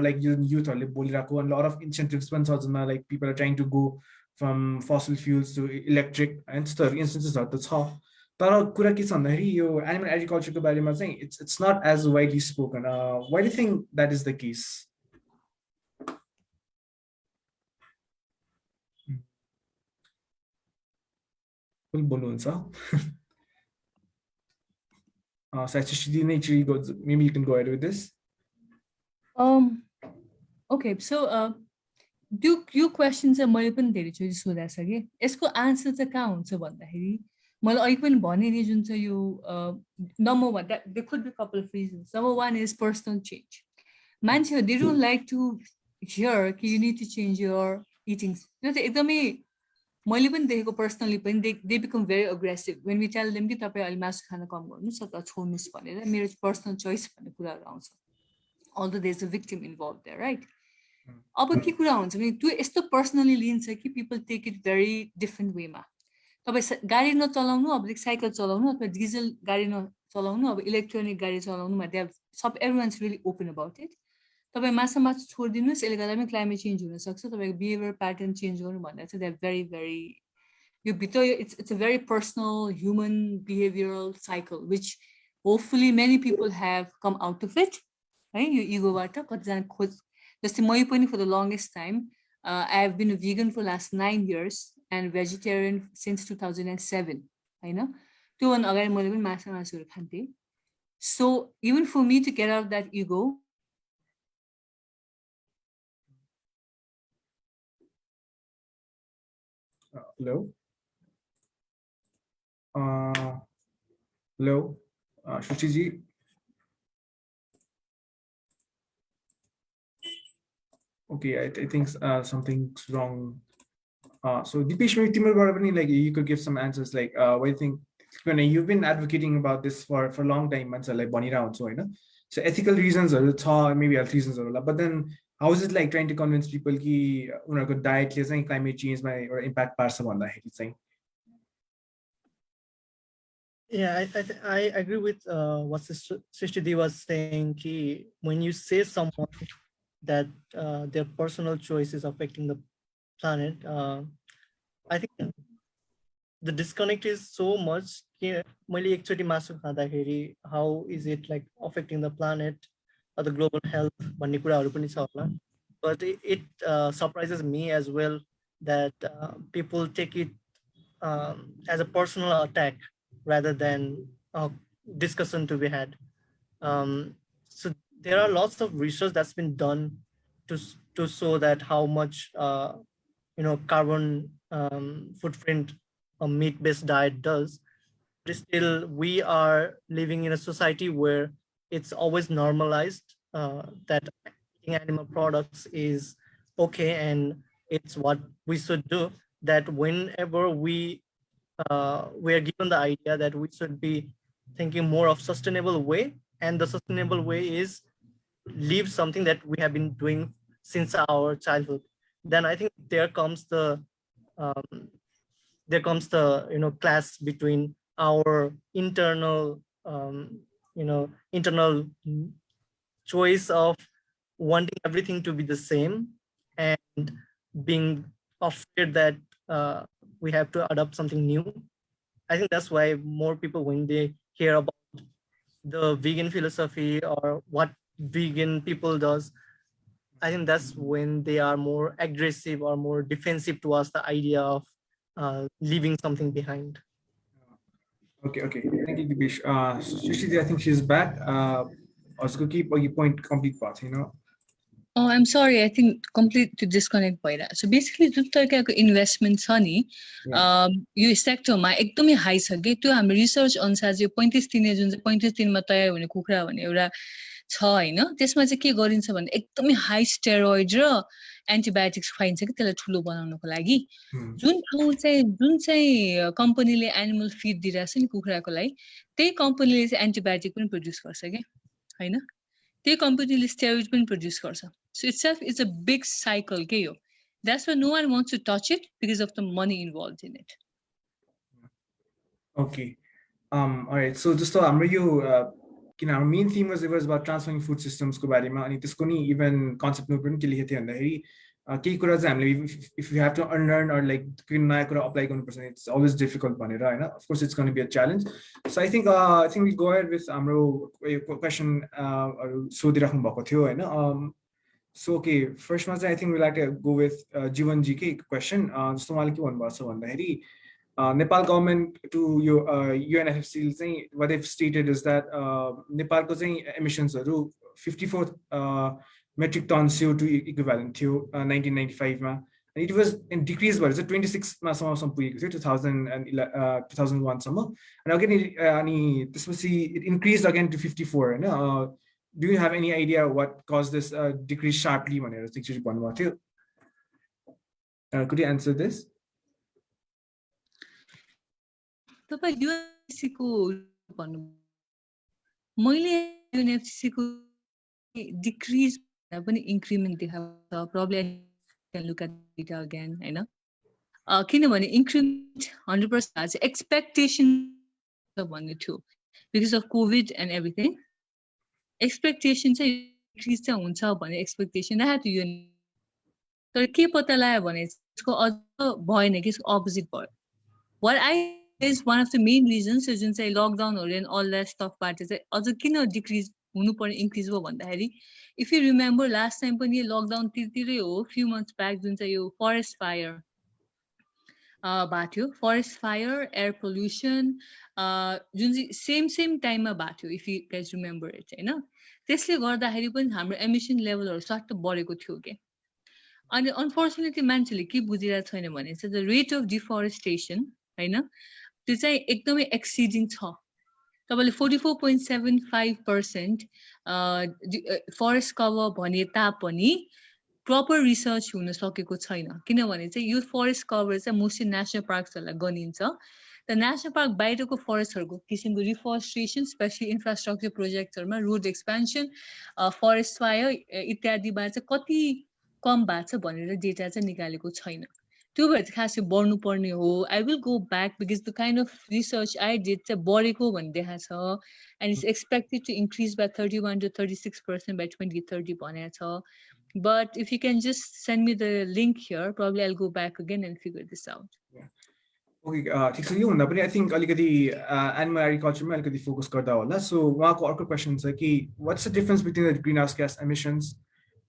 like youth or and a lot of incentives like people are trying to go from fossil fuels to electric and stuff instances are that's how. तर कुरा के छ भन्दाखेरि यो animal एग्रिकल्चरको बारेमा चाहिँ it's not as widely spoken. Why do you think that is the case? Full बोल्नुहुन्छ so actually maybe you can go ahead with this. Okay, so yo question चाहिँ मैले पनि धेरै चोटि सोधेको छ कि यसको आन्सर चाहिँ कहाँ हुन्छ भन्दाखेरि मैले अहिले पनि भने नि जुन चाहिँ यो number 1 that there could be a couple of reasons. Number 1 is personal change. मान्छेहरू they don't like to hear कि you need to change your eating. त्यो चाहिँ एकदमै मैले पनि देखेको पर्सनली पनि they become very aggressive when we tell them कि तपाईं अलि मासु खान कम गर्नुस् अथवा छोड्नुस् भनेर मेरो पर्सनल चोइस भन्ने कुराहरु आउँछ. Although there's a victim involved there, right? अब के कुरा हुन्छ भने त्यो यस्तो पर्सनली लिन्छ कि people take it very different way मा. तपाईं गाडी नचलाउनु अब साइकल चलाउनु अथवा डिजल गाडी नचलाउनु अब इलेक्ट्रोनिक गाडी चलाउनु मा सब everyone's really open about it. तपाईं माछा छोड्दिनुस् यसले गर्दा पनि क्लाइमेट चेन्ज हुन सक्छ तपाईको बिहेभियर प्याटर्न चेन्ज गर्नु भन्दा चाहिँ दे आर very very यो भित्र it's a very personal human behavioral cycle which hopefully many people have come out of it है यो इगोबाट कतिजना खोज जस्तै मै पनि for the longest time I have been a vegan for last 9 years and vegetarian since 2007 हैन त्यो भन्दा अगाडि मैले पनि मासुहरु खान्थे so even for me to get out of that ego hello Shristi ji okay I think something's wrong. So Dipesh, like you could give some answers like what do you think when you've been advocating about this for a long time like so So ethical reasons or maybe health reasons but then how is it like trying to convince people कि उनीहरुको डायटले चाहिँ climate change मा एउटा impact पार्छ भन्दाखेरि चाहिँ? Yeah, I agree with what Shristi was saying. When you say someone that their personal choice is affecting the planet, I think the disconnect is so much. How is it like affecting the planet or the global health? But it surprises me as well that people take it as a personal attack rather than a discussion to be had. So there are lots of research that's been done to show that how much carbon footprint a meat-based diet does. But still, we are living in a society where it's always normalized that eating animal products is okay and it's what we should do. That whenever we are given the idea that we should be thinking more of sustainable way, and the sustainable way is leave something that we have been doing since our childhood, then I think there comes the clash between our internal internal choice of wanting everything to be the same and being afraid that we have to adopt something new. I think that's why more people, when they hear about the vegan philosophy or what vegan people does, I think that's when they are more aggressive or more defensive towards the idea of leaving something behind. Okay. Thank you, Dipesh. Shristi, I think she's back. I was going to keep your point complete path, Oh, I'm sorry. I think complete to disconnect by that. So basically, जुन तरिकाको investment छ नि यो सेक्टरमा एकदमै high छ के त्यो हाम्रो research अनुसार चाहिँ 35 दिने जुन चाहिँ 35 दिनमा तयार हुने कुखुरा भन्ने एउटा छ हैन त्यसमा चाहिँ के गरिन्छ भने एकदमै हाई स्टेरोइड र एन्टिबायोटिक्स खुवाइन्छ कि त्यसलाई ठुलो बनाउनको लागि जुन चाहिँ कम्पनीले एनिमल फिड दिइराछ नि कुखुराको लागि त्यही कम्पनीले चाहिँ एन्टिबायोटिक पनि प्रोड्युस गर्छ के हैन त्यही कम्पनीले स्टेरोइड पनि प्रोड्युस गर्छ so itself is a big cycle ke yo that's why no one wants to touch it because of the money involved in it. Okay. All right, so just हाम्रो यो our main theme was about transforming food systems को बारेमा अनि त्यसको नि even concept note पनि के लेखेको थियो भन्दाखेरि केही कुरा चाहिँ हामीले if you have to unlearn or like कुनै नयाँ कुरा apply गर्नुपर्छ it's always difficult भनेर हैन of course it's going to be a challenge. So I think we go ahead with हाम्रो question सोधिराख्नु भएको थियो हैन. So okay, first one I think we like to go with Jivan ji ke question. जस्तो उहाँले के भन्नुभएको छ भन्दाखेरि Nepal government to your UNFCCC saying what they've stated is that Nepal ko चाहिँ emissions 54 metric ton CO2 equivalent थियो 1995 मा and it was decreased by 26 मा सम्म पुगेको थियो 2001 सम्म and again अनि त्यसपछि it increased again to 54 Hahn. Do you have any idea what caused this decrease sharply भनेर चाहिँ भन्नुभएको थियो? Could you answer this? तपाईं UNFCCC को भन्नु मैले UNFCCC को डिक्रिज पनि इन्क्रिमेन्ट देखाएको probably I can look at data again हैन किनभने इन्क्रिमेन्ट 100% आज एक्सपेक्टेसन भन्ने थियो because of COVID and everything expectation चाहिँ डिक्रिज चाहिँ हुन्छ भन्ने एक्सपेक्टेसन राखेको थियो तर के पत्ता लाग्यो भने यसको अझ भएन कि यसको अपोजिट भयो. What I is one of the main reasons जुन चाहिँ लकडाउनहरु and all that stuff बाट चाहिँ अझ किन डिक्रिज हुनु पर्ने इन्क्रिज भयो भन्दाखेरि if you remember last time पनि लकडाउन तिरै हो few months back जुन चाहिँ यो forest fire भएको forest fire air pollution जुन चाहिँ same time मा भएको if you guys remember it हैन त्यसले गर्दाखेरि पनि हाम्रो एमिसन लेभलहरु सट्ट बढेको थियो के अनि अनफर्चुनेटली मान्छेले के बुझिरहेको छैन भने चाहिँ the rate of deforestation हैन त्यो चाहिँ एकदमै एक्सिडिङ छ. तपाईले 44.75% फरेस्ट कभर भने तापनि प्रपर रिसर्च हुन सकेको छैन किनभने चाहिँ यो फरेस्ट कभर चाहिँ मोस्टली नेशनल पार्क्सहरुलाई गनिन्छ The national park बाहिरको फरेस्टहरुको किसिमको reforestation, especially infrastructure projectsहरुमा road expansion, forest fire इत्यादिबाट चाहिँ कति कम भएको छ भनेर डेटा चाहिँ निकालेको छैन। त्यो भएर चाहिँ खासै बढ्नु पर्ने हो. I will go back because the kind of research I did चाहिँ बढेको भन्ने देखाएको छ, and it's expected to increase by 31 to 36% by 2030 भनेको छ. But if you can just send me the link here, probably I'll go back again and figure this out. Yeah. Okay, ठिक छ. यो भन्दा पनि I think अलिकति animal agriculture मा अलिकति focus गर्दा होला. So उहाँको अर्को question छ कि what's the difference between the greenhouse gas emissions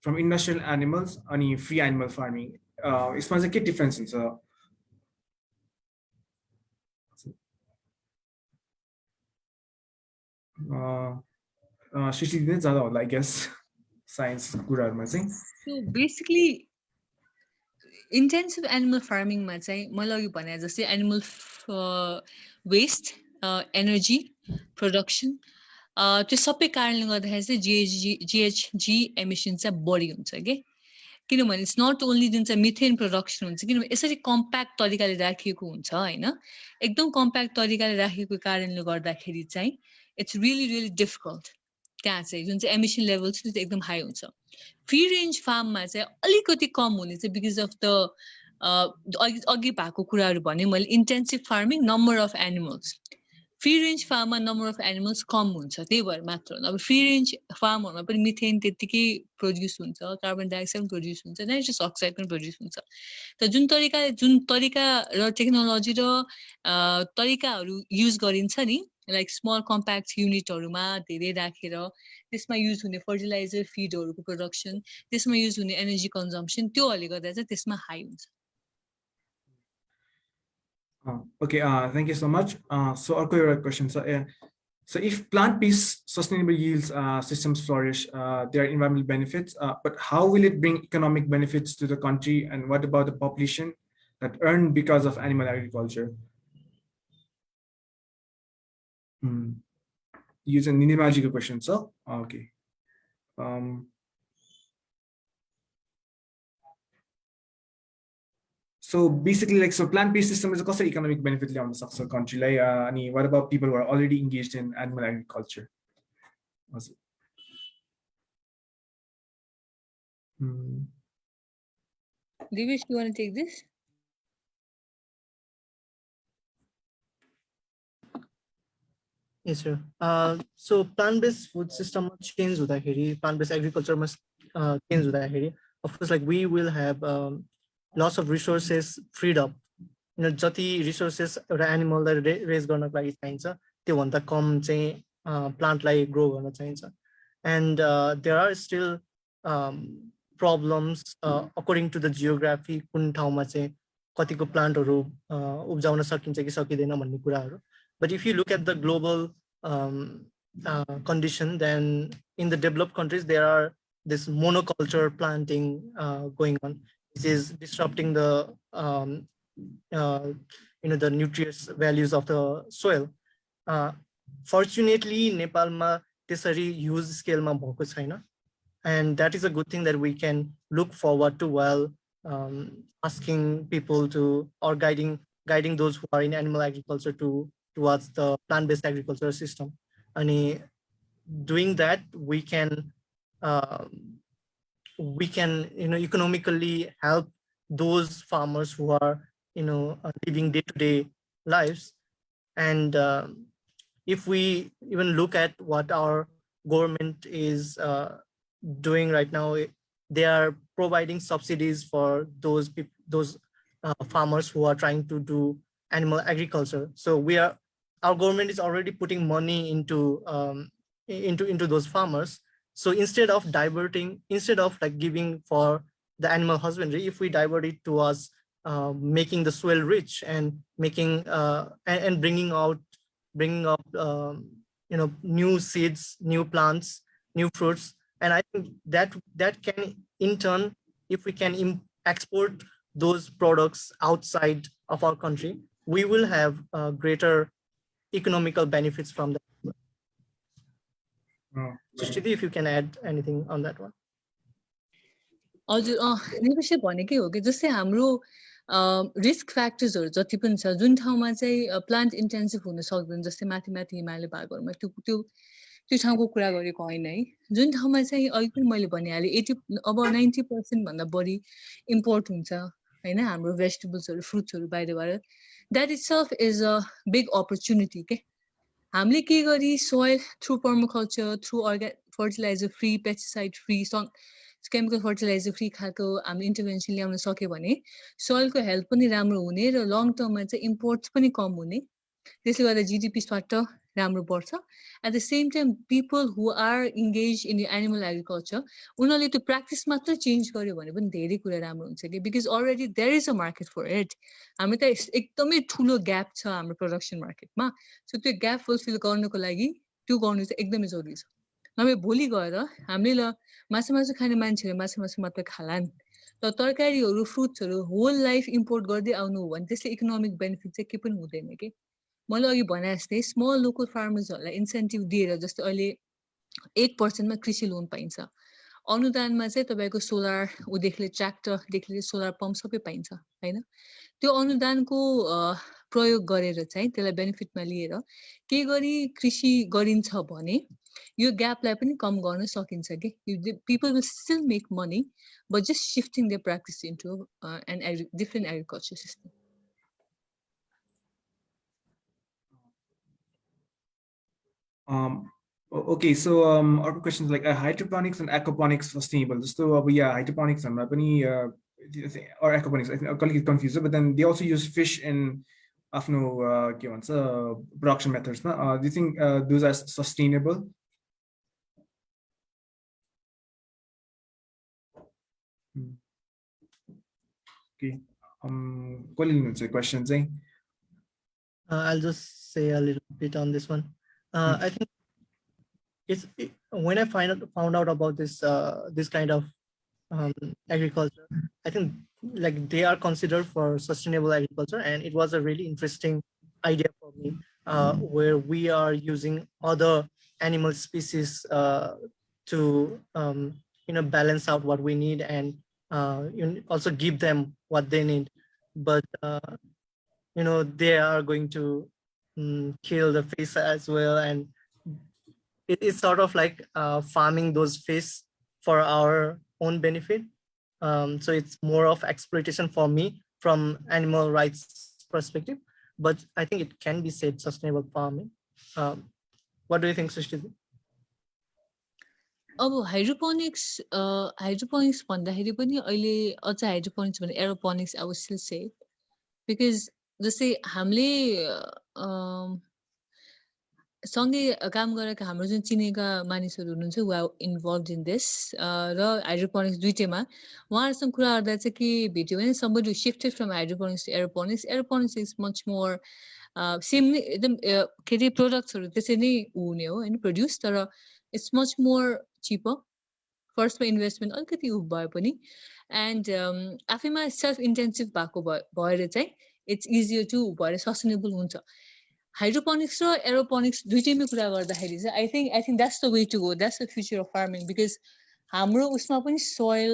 from industrial animals अनि free animal farming? यसमा चाहिँ के difference हुन्छ? सृष्टि नै ज्यादा होला I guess science कुराहरुमा चाहिँ. So basically intensive animal farming मा चाहिँ मैले अघि भने जस्तै animal waste, energy, production, त्यो सबै कारणले गर्दाखेरि चाहिँ GHG emission चाहिँ बढी हुन्छ के. किनभने it's not only जुन चाहिँ methane production हुन्छ, किनभने यसरी compact तरिकाले राखिएको हुन्छ हैन. एकदम compact तरिकाले राखिएको कारणले गर्दाखेरि चाहिँ it's really difficult. त्यहाँ चाहिँ जुन चाहिँ emission level छ त्यो एकदम high हुन्छ. Free range farm मा चाहिँ अलिकति कम हुने चाहिँ because of the अघि भएको कुराहरु भने मैले intensive farming, number of animals. Free range farm मा number of animals कम हुन्छ, त्यही भएर मात्र. अब free range farm हरुमा पनि methane त्यतिकै produce हुन्छ, carbon dioxide produce हुन्छ, nitrous oxide पनि produce हुन्छ. त जुन तरिका र टेक्नोलोजी र तरिकाहरु युज गरिन्छ नि, like small compact unit हरुमा धेरै राखेर त्यसमा युज हुने fertilizer feedहरुको production, त्यसमा युज हुने energy consumption, त्योहरुले गर्दा चाहिँ त्यसमा हाई हुन्छ. Okay, thank you so much. So अर्को एउटा question छ. So if plant-based sustainable yields systems flourish, there are environmental benefits, but how will it bring economic benefits to the country, and what about the population that earn because of animal agriculture? Use a magical question, so okay. So basically, like, so plant-based system is a cost economic benefit on the country. Like, what about people who are already engaged in animal agriculture? Dipesh, you want to take this? Yes, sir. So plant-based food system must change with that. Plant-based agriculture must change with that. Of course, like we will have lots of resources freed up. You know, jati resources एउटा animal लाई raise गर्नको लागि चाहिन्छ, त्यो भन्दा कम चाहिँ plant लाई grow गर्न चाहिन्छ. And there are still problems according to the geography, कुन ठाउँमा चाहिँ कतिको प्लान्टहरु उब्जाउन सकिन्छ कि सकिदैन भन्ने कुराहरु. But if you look at the global condition, then in the developed countries there are this monoculture planting going on, which is disrupting the the nutrient values of the soil. Fortunately, Nepal ma त्यसरी huge scale ma bhako छैन, and that is a good thing that we can look forward to while asking people to, or guiding those who are in animal agriculture towards the plant-based agriculture system. And doing that, we can economically help those farmers who are living day-to-day lives. And if we even look at what our government is doing right now, they are providing subsidies for those farmers who are trying to do animal agriculture. So our government is already putting money into those farmers. So instead of like giving for the animal husbandry, if we divert it towards making the soil rich and making and bringing up new seeds, new plants, new fruits, and I think that can in turn, if we can export those products outside of our country, we will have greater economical benefits from that. Shristi, if you can add anything on that one. हजुर, निवेशले भनेकै हो कि जस्तै हाम्रो risk फ्याक्टर्सहरू जति पनि छ जुन ठाउँमा चाहिँ प्लान्ट इन्टेन्सिभ हुन सक्दैन, जस्तै माथि माथि हिमालय भागहरूमा त्यो ठाउँको कुरा गरेको होइन है। जुन ठाउँमा चाहिँ अघि पनि मैले भनिहालेँ 90% भन्दा बढी इम्पोर्ट हुन्छ होइन हाम्रो भेजिटेबल्सहरू फ्रुट्सहरू बाहिरबाट, that itself is a big opportunity के। हामीले के गरी soil through permaculture, through fertiliser free, pesticide free, chemical fertiliser free खालको हामीले इन्टरभेन्सन ल्याउन सक्यो भने सोइलको हेल्थ पनि राम्रो हुने र लङ टर्ममा चाहिँ इम्पोर्ट्स पनि कम हुने, त्यसले गर्दा जिडिपी स्वाट राम्रो बढ्छ। At the same time people who are engage in animal agriculture उनीहरूले त्यो प्र्याक्टिस मात्र चेन्ज गर्यो भने पनि धेरै कुरा राम्रो हुन्छ कि, because already there is a market for it. हामी त एकदमै ठुलो ग्याप छ हाम्रो प्रोडक्सन मार्केटमा, सो त्यो ग्याप फुलफिल गर्नको लागि त्यो गर्नु चाहिँ एकदमै जरुरी छ। नभए भोलि गएर हामीले ल मासु खाने मान्छेहरू मासु मात्र खालान्, तर तरकारीहरू फ्रुट्सहरू होल लाइफ इम्पोर्ट गर्दै आउनु हो भने त्यसले इकोनोमिक बेनिफिट चाहिँ के पनि हुँदैन कि। मैले अघि भने जस्तै स्मल लोकल फार्मर्सहरूलाई इन्सेन्टिभ दिएर, जस्तै अहिले 8% कृषि लोन पाइन्छ, अनुदानमा चाहिँ तपाईँको सोलर उदेखि लिएर ट्र्याक्टरदेखि लिएर सोलर पम्प सबै पाइन्छ होइन। त्यो अनुदानको प्रयोग गरेर चाहिँ त्यसलाई बेनिफिटमा लिएर के गरी कृषि गरिन्छ भने यो ग्यापलाई पनि कम गर्न सकिन्छ कि। People will still make money but just shifting the practice into an different agriculture system. Okay, so other questions like hydroponics and aquaponics sustainable? Just to hydroponics or aquaponics, I think I'm getting confused, but then they also use fish in production methods. Do you think those are sustainable? Okay, questions. I'll just say a little bit on this one. I think when I found out about this this kind of agriculture, I think like they are considered for sustainable agriculture, and it was a really interesting idea for me, where we are using other animal species to balance out what we need and also give them what they need, but they are going to kill the fish as well, and it is sort of like farming those fish for our own benefit. So it's more of exploitation for me from animal rights perspective, but I think it can be said sustainable farming. What do you think, Shristi? अब hydroponics भन्दाखेरि पनि अहिले अझ hydroponics भने aeroponics I would still say, because जस्तै हामीले सँगै काम गरेका हाम्रो जुन चिनेका मानिसहरू हुनुहुन्छ who are involved in this र हाइड्रोपोनिक्स दुईटैमा उहाँहरूसँग कुरा गर्दा चाहिँ के भेट्यो भने somebody who shifted from hydroponics to aeroponics is much more same नै एकदम के अरे प्रोडक्ट्सहरू त्यसरी नै हुने हो होइन प्रड्युस, तर इट्स मच मोर चिपर। फर्स्टमा इन्भेस्टमेन्ट अलिकति भए पनि एन्ड आफैमा सेल्फ इन्टेन्सिभ भएको भएर चाहिँ इट्स इजियर टु भएर सस्टेनेबल हुन्छ। हाइड्रोपोनिक्स र एरोपोनिक्स दुईटैमै कुरा गर्दाखेरि चाहिँ I think that's the way to go, that's the future of farming, because हाम्रो उसमा पनि सोइल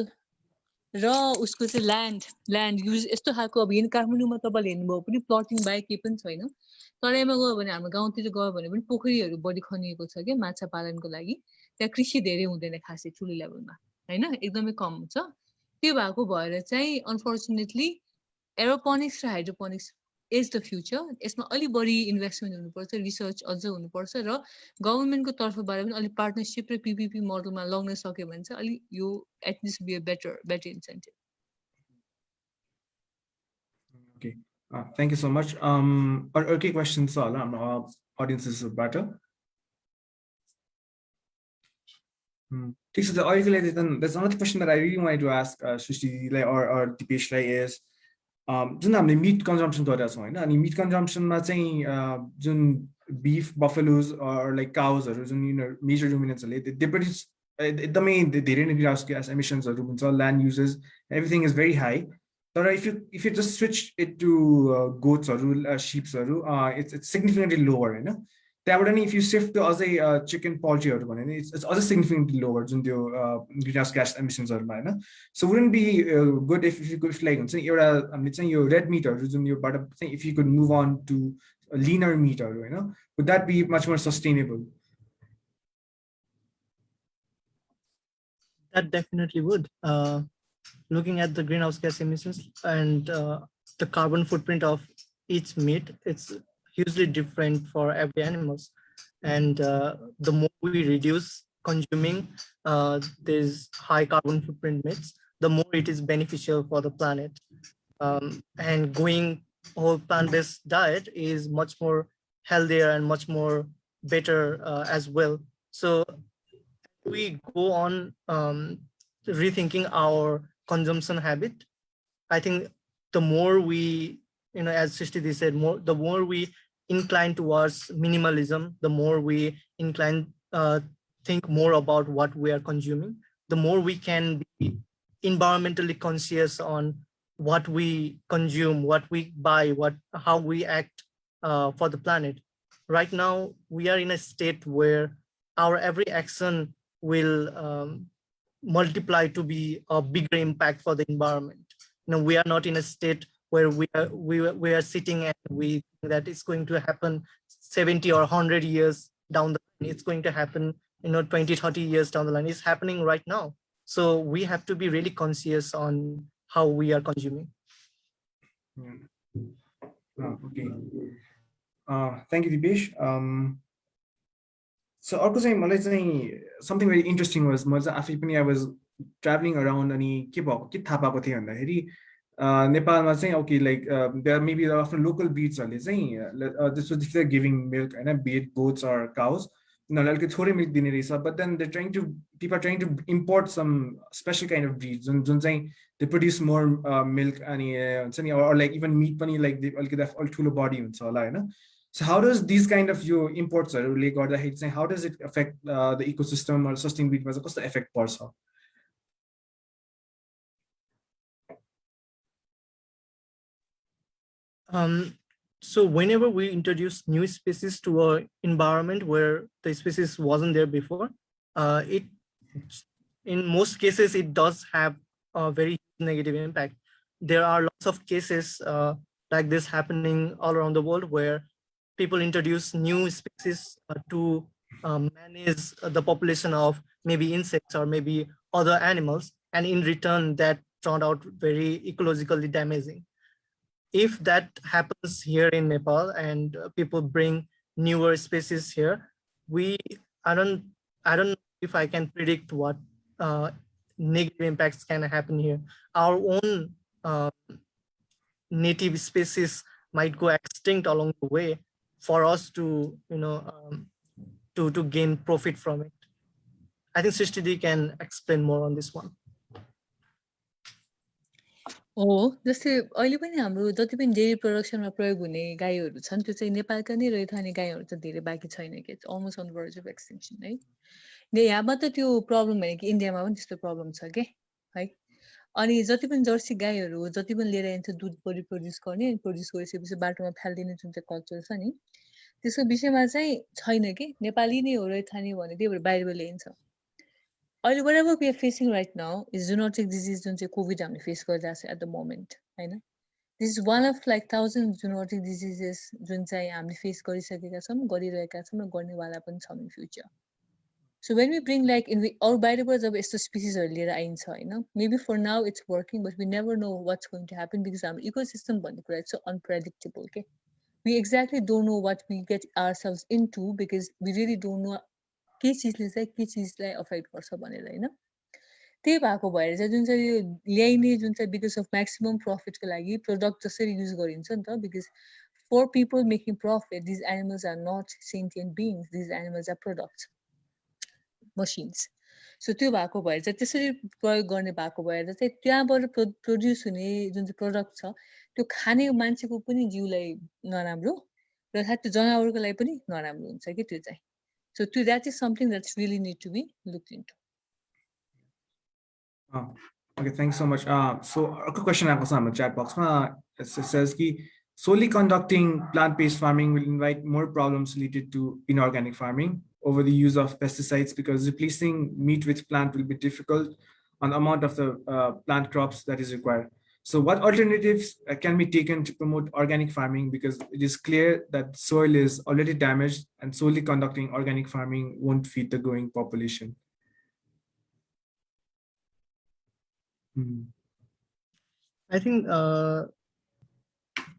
र उसको चाहिँ ल्यान्ड युज यस्तो खालको अब काठमाडौँमा तपाईँले हेर्नुभयो पनि प्लटिङ बाहेक केही पनि छैन। तराईमा गयो भने हाम्रो गाउँतिर गयो भने पनि पोखरीहरू बढी खनिएको छ क्या माछा पालनको लागि, त्यहाँ कृषि धेरै हुँदैन खासै ठुलो लेभलमा होइन, एकदमै कम हुन्छ। त्यो भएको भएर चाहिँ अनफर्चुनेटली एरोपोनिक्स र हाइड्रोपोनिक्स इज द फ्युचर। यसमा अलि बढी इन्भेस्टमेन्ट हुनुपर्छ, रिसर्च अझ हुनुपर्छ र गभर्मेन्टको तर्फबाट पनि अलिक पार्टनरसिप र पिपिपी मोडलमा लग्न सक्यो भने चाहिँ अलि यो at least be a better incentive. Okay, thank you so much. Okay, questions all our audiences better. So there's another question that I really wanted to ask Shristi or Dipesh is जुन हामीले मिट consumption गरेका छौँ होइन, अनि meat कन्जम्सनमा चाहिँ जुन beef buffaloes like काउजहरू जुन मेजर रुमिनेन्ट्सहरूले दे प्रोड्युस एकदमै धेरै नै ग्रिनहाउस ग्यास एमिसन्सहरू हुन्छ, land uses everything is very high. तर if you just switch it to गोट्सहरू सिप्सहरू इट्स सिग्निफिकेन्टली लोवर होइन। त्यहाँबाट नि if you shift to अझै chicken poultryहरू भने नि it's अझै significantly lower जुन त्यो greenhouse gas emissionsहरुमा Hahn. So wouldn't be good if you could like हुन्छ नि एउटा हामीले चाहिँ यो red meatहरु जुन योबाट चाहिँ if you could move on to leaner meatहरु Hahn, would that be much more sustainable? That definitely would. Looking at the greenhouse gas emissions and the carbon footprint of each meat, it's hugely different for every animals. And the more we reduce consuming these high carbon footprint meats, the more it is beneficial for the planet. And going whole plant-based diet is much more healthier and much more better as well. So we go on rethinking our consumption habit. I think the more we, as Shristi said, the more we incline towards minimalism, the more we think more about what we are consuming, the more we can be environmentally conscious on what we consume, what we buy, how we act for the planet. Right now, we are in a state where our every action will multiply to be a bigger impact for the environment. We are not in a state where we are sitting and we think that it's going to happen 70 or 100 years down the line. It's going to happen 20, 30 years down the line. It's happening right now. So we have to be really conscious on how we are consuming. Okay. Thank you, Dipesh. So अर्को चाहिँ मलाई चाहिँ something very interesting was म चाहिँ आफै पनि I was traveling around अनि के थाहा पाएको थिएँ भन्दाखेरि नेपालमा चाहिँ okay like there are maybe आफ्नो local breedsहरुले चाहिँ this was if they're giving milk Hahn, be it goats or cows, उनीहरुले अलिकति थोरै मिल्क दिने रहेछ, but then people are trying to import some special kind of breeds जुन चाहिँ they produce more milk अनि हुन्छ नि or like even meat पनि like अलिकति अलिक ठुलो body हुन्छ होला हैन. So how does these kind of your imports really गर्दाखेरि चाहिँ how does it affect the ecosystem or sustainability मा चाहिँ कस्तो effect पर्छ? So whenever we introduce new species to our environment where the species wasn't there before, in most cases, it does have a very negative impact. There are lots of cases like this happening all around the world where people introduce new species to manage the population of maybe insects or maybe other animals, and in return that turned out very ecologically damaging. If that happens here in Nepal and people bring newer species here, I don't know if I can predict what negative impacts can happen here. Our own native species might go extinct along the way for us to to gain profit from it. I think Shristi can explain more on this one. जस्तै अहिले पनि हाम्रो जति पनि dairy प्रोडक्सनमा प्रयोग हुने गाईहरू छन् त्यो चाहिँ नेपालका नै रैथाने गाईहरू चाहिँ धेरै बाँकी छैन कि अलमोस्ट अन भर्ज अफ एक्सटिङ्सन है. यहाँ मात्र त्यो प्रब्लम होइन कि इन्डियामा पनि त्यस्तो प्रब्लम छ के है. अनि जति पनि जर्सी गाईहरू जति पनि लिएर आइन्छ दुध प्रड्युस गर्ने अनि प्रड्युस गरिसकेपछि बाटोमा फाल्दिने जुन चाहिँ कल्चर छ नि त्यसको विषयमा चाहिँ छैन कि नेपाली नै हो रैथाने भने त्यही भएर बाहिरबाट ल्याइन्छ. अहिले whatever we are facing right now is zoonotic disease जुन चाहिँ कोभिड हामीले फेस गरिरहेको छ at the moment Hahn. This is one of like 1000 zoonotic diseases जुन चाहिँ हामीले फेस गरिसकेका छौं गरिरहेका छौं र गर्नेवाला पनि छौं in future. So when we bring like in or बाहिरबाट जब यस्तो स्पिसिसहरु लिएर आइन्छ हैन, maybe for now it's working but we never know what's going to happen because हाम्रो ecosystem भन्ने कुरा it's so unpredictable के. We exactly don't know what we get ourselves into because we really don't know के चीजले चाहिँ के चीजलाई affect गर्छ भनेर हैन. त्यही भएको भएर चाहिँ जुन चाहिँ यो ल्याइने जुन चाहिँ बिकज अफ म्याक्सिमम प्रफिटको लागि प्रोडक्ट जसरी युज गरिन्छ नि त because for people making profit these animals are not sentient beings, these animals are products machines. So त्यो भएको भएर चाहिँ त्यसरी प्रयोग गर्ने भएको भएर चाहिँ त्यहाँबाट प्रोड्युस हुने जुन चाहिँ प्रोडक्ट छ त्यो खाने मान्छेको पनि जिउलाई नराम्रो र साथै जनावरको लागि पनि नराम्रो हुन्छ कि त्यो चाहिँ. So that is something that's really need to be looked into. Okay, thanks so much. So a quick question I have in the chat box. It says Solely conducting plant-based farming will invite more problems related to inorganic farming over the use of pesticides, because replacing meat with plant will be difficult on the amount of the plant crops that is required. So what alternatives can be taken to promote organic farming? Because it is clear that soil is already damaged and solely conducting organic farming won't feed the growing population. I think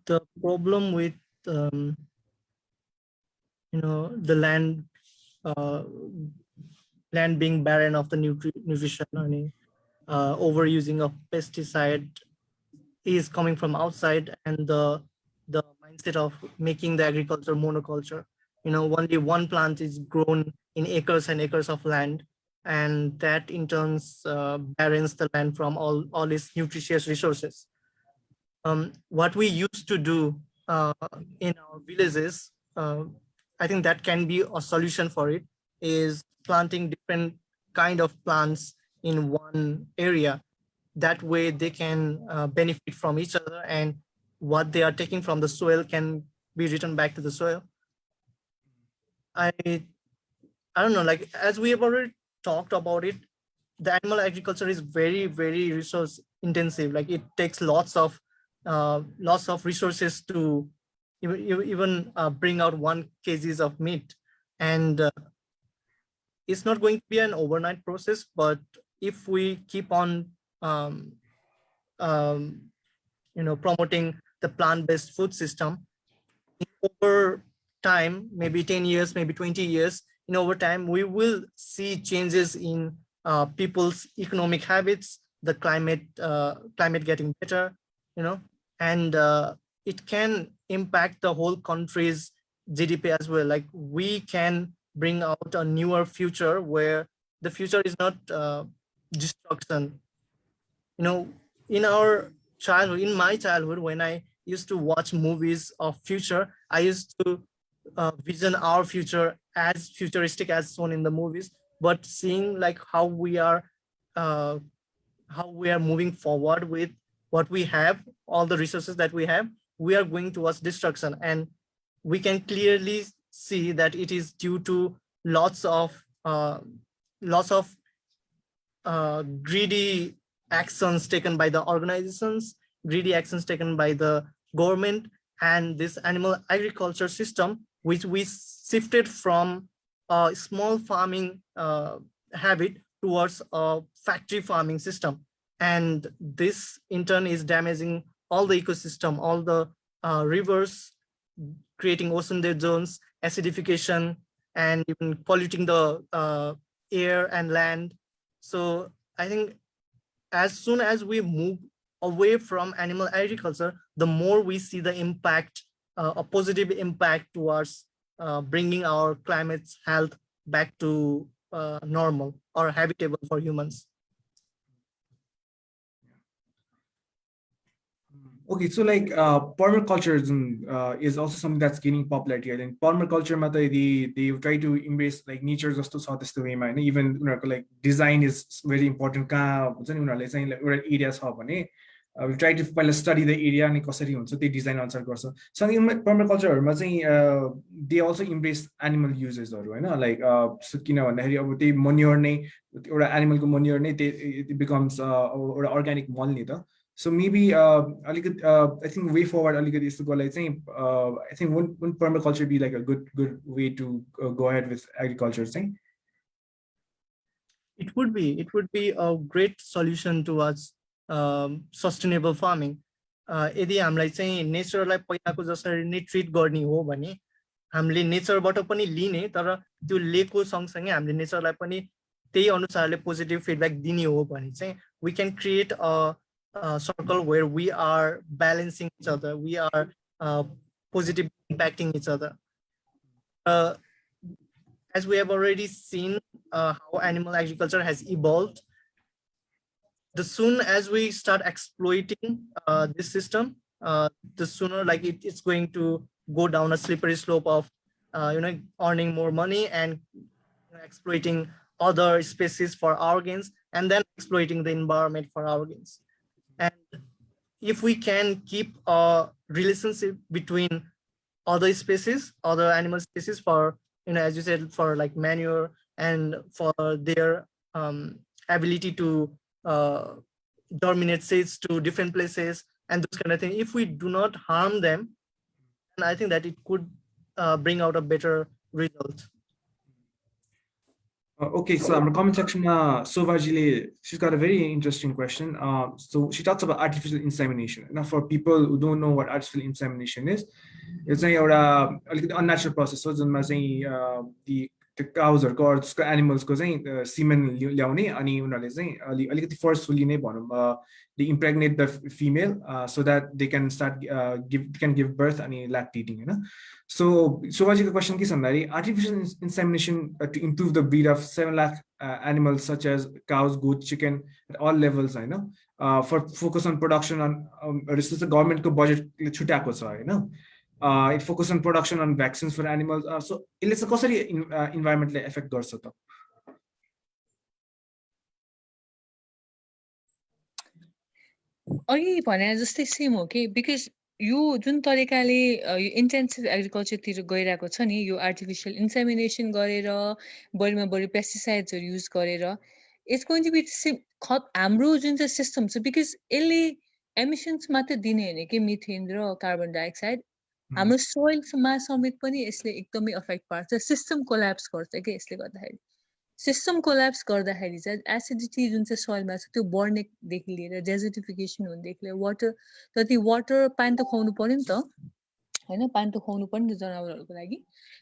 the problem with the land being barren of the nutrition and overusing of pesticide is coming from outside, and the mindset of making the agriculture monoculture. Only one plant is grown in acres and acres of land, and that in turn barrens the land from all its nutritious resources. What we used to do in our villages, I think that can be a solution for it, is planting different kind of plants in one area. That way they can benefit from each other, and what they are taking from the soil can be returned back to the soil. I don't know, like as we have already talked about it, the animal agriculture is very, very resource intensive. Like it takes lots of resources to even bring out 1 kg of meat, and it's not going to be an overnight process. But if we keep on promoting the plant-based food system, over time, maybe 10 years, maybe 20 years, over time, we will see changes in people's economic habits, the climate getting better, and it can impact the whole country's GDP as well. Like we can bring out a newer future where the future is not destruction. In our childhood, in my childhood, when I used to watch movies of future, I used to vision our future as futuristic as shown in the movies, but seeing like how we are moving forward with what we have, all the resources that we have, we are going towards destruction. And we can clearly see that it is due to lots of greedy actions taken by the organizations, greedy actions taken by the government, and this animal agriculture system, which we shifted from a small farming habit towards a factory farming system. And this in turn is damaging all the ecosystem, all the rivers, creating ocean dead zones, acidification, and even polluting the air and land. So I think as soon as we move away from animal agriculture, the more we see the impact, a positive impact towards bringing our climate's health back to normal or habitable for humans. Okay, so like permaculturism is also something that's gaining popularity. I think permaculture they try to embrace like nature just to sort this way, man. Even like design is very important. Like areas we try to study the area and so they design answer. So in permaculture, they also embrace animal uses, like so they manure or animal manure it becomes or organic mold. So maybe I think way forward is to go like saying I think wouldn't permaculture be like a good way to go ahead with agriculture thing? It would be a great solution towards sustainable farming. यदि हामीलाई चाहिँ नेचरलाई पहिलाको जसरी नै treat गर्ने हो भने हामीले नेचरबाट पनि लिने, तर त्यो लिएको सँगसँगै हामीले नेचरलाई पनि त्यही अनुसारले पोजिटिभ फिडब्याक दिने हो भने चाहिँ we can create a circle where we are balancing each other, we are positively impacting each other. As we have already seen how animal agriculture has evolved, the soon as we start exploiting this system, the sooner like it's going to go down a slippery slope of earning more money and exploiting other species for our gains, and then exploiting the environment for our gains. And if we can keep a relationship between other species, other animal species for, as you said, for like manure and for their ability to germinate seeds to different places and those kind of things. If we do not harm them, and I think that it could bring out a better result. Okay, so I'm comment section. She's got a very interesting question. So she talks about artificial insemination. Now, for people who don't know what artificial insemination is, it's a unnatural process. So the cows-हरुको or त्यसको animals-को चाहिँ semen ल्याउने अनि उनीहरूले चाहिँ अलिकति forcefully नै भनौँ they impregnate the female so that they can start give birth अनि lactating, हैन. So Shivaji's question के छ भन्दाखेरि artificial insemination to improve the breed of 7 lakh animals such as cows, goat, chicken at all levels, Hahn, for focus on production on resources government को budget ले छुट्याएको छ, हैन. It focuses on production on vaccines for animals. So it's a कसरी environment affect गर्छ त? अघि भने जस्तै same हो कि बिकज यो जुन तरिकाले यो इन्टेन्सिभ एग्रिकल्चरतिर गइरहेको छ नि, यो आर्टिफिसियल इन्सेमिनेसन गरेर बढीमा बढी पेस्टिसाइड्सहरू युज गरेर इट्स गोइङ टु बी हाम्रो जुन चाहिँ सिस्टम छ, बिकज यसले एमिसन्स मात्र दिने होइन कि मिथेन र कार्बन डाइअक्साइड, हाम्रो सोइलमा समेत पनि यसले एकदमै अफेक्ट पार्छ, सिस्टम कोल्याप्स गर्छ कि यसले गर्दाखेरि। सिस्टम कोल्याप्स गर्दाखेरि चाहिँ एसिडिटी जुन चाहिँ सोइलमा छ त्यो बढ्नेदेखि लिएर डेजर्टिफिकेसन हुनेदेखि लिएर वाटर, जति वाटर पानी त खुवाउनु पर्यो नि त, होइन, पानी त खुवाउनु पर्यो नि त जनावरहरूको लागि।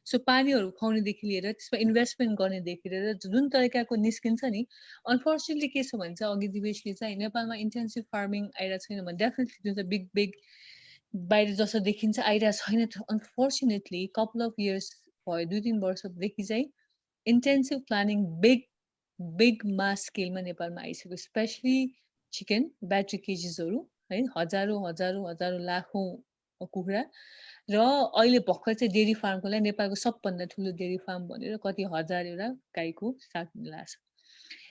सो पानीहरू खुवाउनेदेखि लिएर त्यसमा इन्भेस्टमेन्ट गर्नेदेखि लिएर जुन तरिकाको निस्किन्छ नि, अनफर्चुनेटली के छ भने चाहिँ अघि दिपेशले चाहिँ नेपालमा इन्टेन्सिभ फार्मिङ आइरहेको छैन भने डेफिनेटली जुन चाहिँ बिग बाहिर जस्तो देखिन्छ आइरहेको छैन। अनफर्चुनेटली कपाल अफ इयर्स भयो, 2-3 वर्षदेखि चाहिँ इन्टेन्सिभ प्लानिङ बिग मास स्केलमा नेपालमा आइसक्यो, स्पेसली चिकन ब्याट्री केजेसहरू है, हजारौँ लाखौँ कुखुरा, र अहिले भर्खर चाहिँ डेरी फार्मको लागि नेपालको सबभन्दा ठुलो डेरी फार्म भनेर कति हजारवटा गाईको साथ मिलाएको छ।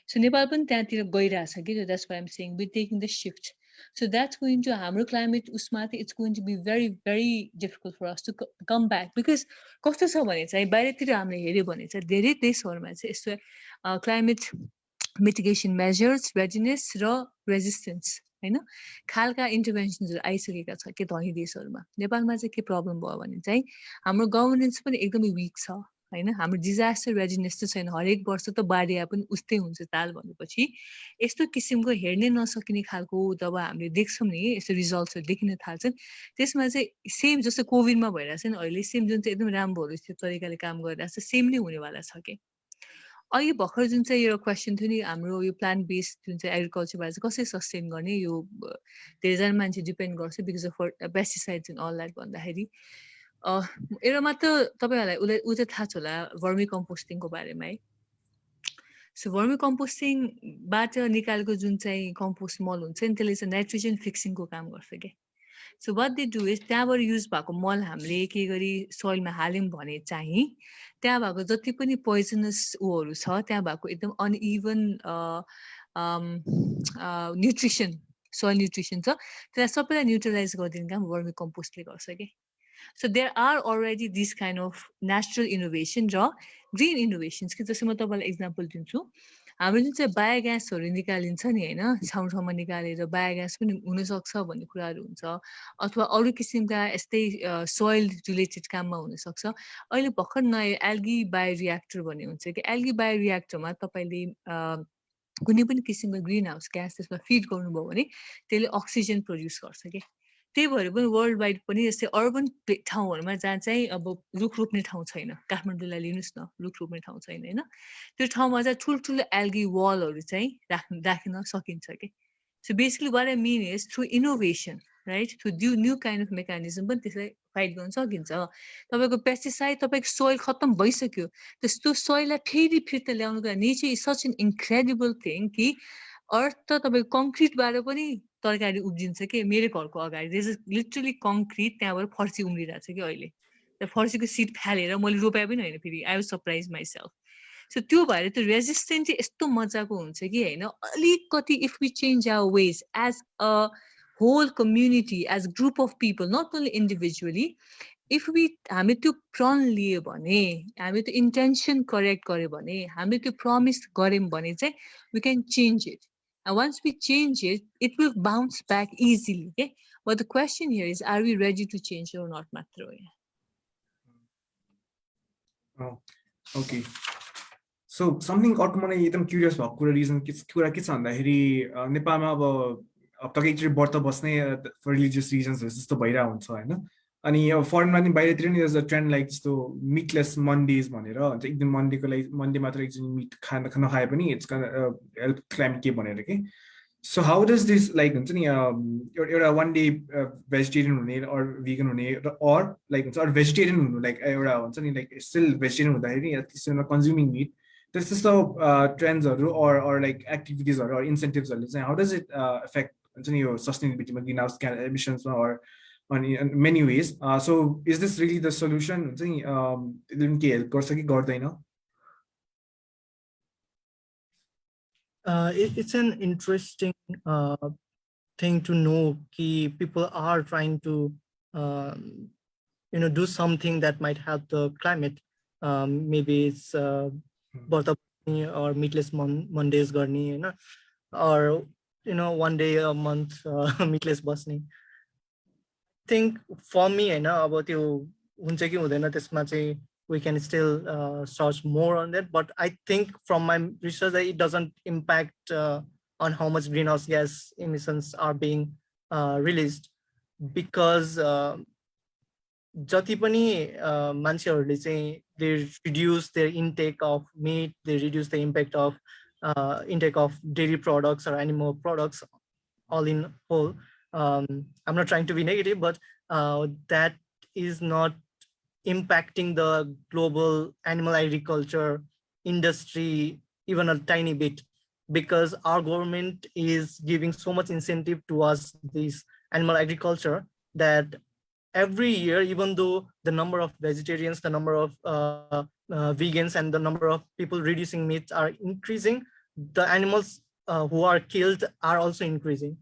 सो नेपाल पनि त्यहाँतिर गइरहेछ कि, that's why I am saying we taking the shift. So that's going to हाम्रो क्लाइमेट उसमा चाहिँ it's going to be very very difficult for us to come back, because कस्तो छ भने चाहिँ बाहिरतिर हामीले हेऱ्यो भने चाहिँ धेरै देशहरूमा चाहिँ यस्तो क्लाइमेट मिटिगेसन मेजर्स, रेडिनेस र रेजिस्टेन्स होइन खालका इन्टरभेन्सन्सहरू आइसकेका छ कि धनी देशहरूमा। नेपालमा चाहिँ के प्रब्लम भयो भने चाहिँ हाम्रो गभर्नेन्स पनि एकदमै विक छ होइन, हाम्रो डिजास्टर रेडिनेस चाहिँ छैन। हरेक वर्ष त बाढी आए पनि उस्तै हुन्छ ताल भनेपछि यस्तो किसिमको हेर्नै नसकिने खालको जब हामीले देख्छौँ नि, यस्तो रिजल्ट्सहरू देखिन थाल्छन्, त्यसमा चाहिँ सेम जस्तो कोभिडमा भइरहेछ नि अहिले, सेम जुन चाहिँ एकदम राम्रोहरू त्यो तरिकाले काम गरिरहेछ सेम नै हुनेवाला छ कि। अघि भर्खर जुन चाहिँ यो क्वेसन थियो नि हाम्रो यो प्लान्ट बेस्ड जुन चाहिँ एग्रिकल्चरबाट चाहिँ कसरी सस्टेन गर्ने, यो धेरैजना मान्छे डिपेन्ड गर्छ because of pesticides and all that भन्दाखेरि एउटा मात्र तपाईँहरूलाई उ चाहिँ थाहा छ होला भर्मी कम्पोस्टिङको बारेमा है। सो भर्मी कम्पोस्टिङबाट निकालेको जुन चाहिँ कम्पोस्ट मल हुन्छ नि त्यसले चाहिँ नाइट्रोजन फिक्सिङको काम गर्छ क्या। सो वाट दे डु इज त्यहाँबाट युज भएको मल हामीले के गरी सोइलमा हाल्यौँ भने चाहिँ त्यहाँ भएको जति पनि पोइजनस ऊहरू छ, त्यहाँ भएको एकदम अनइभन न्युट्रिसन सोइल न्युट्रिसन छ, त्यसलाई सबैलाई न्युट्रलाइज गरिदिने काम भर्मी कम्पोस्टले गर्छ कि। So there are already these kind of natural innovation raw green innovations कि जस्तै म तपाईँलाई एक्जाम्पल दिन्छु। हाम्रो जुन चाहिँ बायोग्यासहरू निकालिन्छ नि होइन, ठाउँमा निकालेर बायोग्यास पनि हुनसक्छ भन्ने कुराहरू हुन्छ, अथवा अरू किसिमका यस्तै सोइल रिलेटेड काममा हुनसक्छ। अहिले भर्खर नयाँ एल्गी बायो रियाक्टर भन्ने हुन्छ कि, एल्गी बायो रियाक्टरमा तपाईँले कुनै पनि किसिमको ग्रिन हाउस ग्यास त्यसमा फिड गर्नुभयो भने त्यसले अक्सिजन प्रड्युस गर्छ कि। त्यही भएर पनि वर्ल्ड वाइड पनि यस्तै अर्बन ठाउँहरूमा जहाँ चाहिँ अब रुख रोप्ने ठाउँ छैन, काठमाडौँलाई लिनुहोस् न, रुख रोप्ने ठाउँ छैन होइन, त्यो ठाउँमा चाहिँ ठुल्ठुलो एल्गी वलहरू चाहिँ राख्न सकिन्छ कि। सो बेसिकली वाट आई मिन is through innovation right, through new kind of mechanism पनि त्यसलाई फाइट गर्न सकिन्छ। तपाईँको पेस्टिसाइड तपाईँको सोइल खत्तम भइसक्यो, त्यस्तो सोइललाई फेरि फिर्ता ल्याउनुको लागि nature is such an incredible thing कि अर्थ त तपाईँको कङ्क्रिटबाट पनि तरकारी उब्जिन्छ कि। मेरो घरको अगाडि दिस इज लिटरली कङ्क्रिट, त्यहाँबाट फर्सी उम्रिरहेको छ कि अहिले, फर्सीको सिड फालेर मैले रोपाए पनि होइन, फेरि आई वाज सरप्राइज माइसेल्फ। सो त्यो भएर त्यो रेजिस्टेन्ट चाहिँ यस्तो मजाको हुन्छ कि होइन, अलिकति if we change our ways as a whole community, as group of people, not only individually, if we हामी त्यो प्रण लियो भने, हामी त्यो intention correct गर्यो भने, हामी त्यो promise गर्यौं भने चाहिँ we can change it. And once we change it, it will bounce back easily. Okay? But the question here is, are we ready to change it or not? Oh, okay. So something अर्को मलाई एकदम curious भएको कुरा region कुरा के छ भन्दाखेरि नेपालमा अब तपाईँ एकचोटि व्रत बस्ने फर रिलिजियस रिजन्स जस्तो भइरहेको हुन्छ होइन अनि अब फरेनमा नि बाहिरतिर नि अ ट्रेन्ड लाइक जस्तो मिटलेस मन्डेज भनेर हुन्छ एकदम मन्डेको लागि मन्डे मात्र एकचोटि मिट नखाए पनि इट्स हेल्प क्लाइमेट के भनेर के so how does this like हुन्छ नि एउटा वान डे भेजिटेरियन हुने अर भिगन हुने अर लाइक हुन्छ अर भेजिटेरियन हुनु लाइक एउटा हुन्छ नि लाइक स्टिल भेजिटेरियन हुँदाखेरि एटलिस्ट कन्ज्युमिङ मिट त्यस्तो ट्रेन्ड्सहरू अर लाइक एक्टिभिटिजहरू अर इन्सेन्टिभ्सहरूले चाहिँ हाउ डज इट एफेक्ट हुन्छ नि यो सस्टेनेबिलिटीमा ग्रिन हाउस एमिसन्समा अर अनि many ways so is this really the solution हुन्छ नि यसले के हेल्प गर्छ कि गर्दैन It's an interesting thing to know that people are trying to do something that might help the climate. Maybe it's or meatless Mondays garni, or one day a month meatless basni. I think for me, about you we can still search more on that, but I think from my research that it doesn't impact on how much greenhouse gas emissions are being released, because jati pani मान्छेहरुले चाहिँ they reduce their intake of meat, they reduce the impact of intake of dairy products or animal products, all in whole. I'm not trying to be negative, but that is not impacting the global animal agriculture industry even a tiny bit, because our government is giving so much incentive towards this animal agriculture that every year, even though the number of vegetarians, the number of vegans, and the number of people reducing meat are increasing, the animals who are killed are also increasing.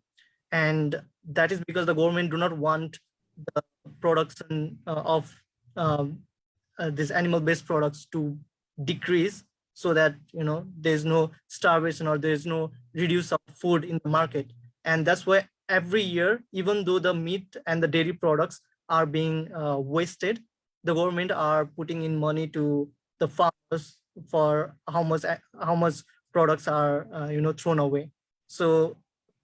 And that is because the government do not want the production of these animal-based products to decrease, so that there's no starvation or there's no reduce of food in the market. And that's why every year, even though the meat and the dairy products are being wasted, the government are putting in money to the farmers for how much products are thrown away. So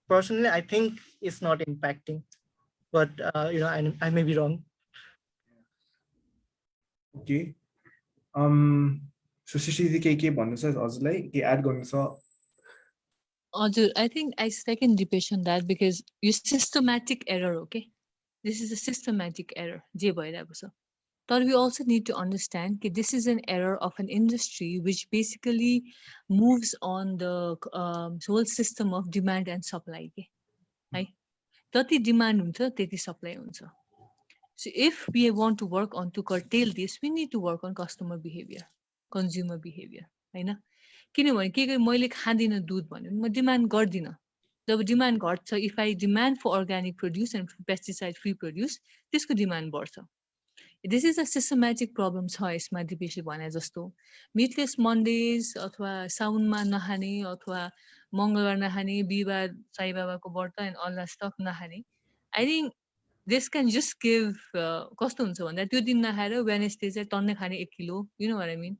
personally, I think it's not impacting, but I may be wrong. Okay. So Shristi के भन्नु छ हजुरलाई के add गर्नु छ हजुर I think I second Dipesh on that, because you systematic error, okay, this is a systematic error je bhayirako cha. But we also need to understand that this is an error of an industry which basically moves on the whole system of demand and supply ke है जति demand हुन्छ त्यति supply हुन्छ. So if we want to work on to curtail this, we need to work on customer behavior, consumer behavior, हैन किनभने के मैले खादिन दूध भन्यो म डिमान्ड गर्दिन. जब डिमान्ड घट्छ, if I demand for organic produce and pesticide free produce, त्यसको डिमान्ड बढ्छ. This is a systematic problem छ यसमा दिपेशले भने जस्तो. Meatless Mondays अथवा साउनमा नखाने अथवा मङ्गलबार नखाने, बिहीबार साई बाबाको व्रत and all that stuff नखाने. I think this can just give कस्तो हुन्छ भन्दा त्यो दिन नखाएर वेडनेसडे चाहिँ टन्नै खाने 1 kilo, you know what I mean.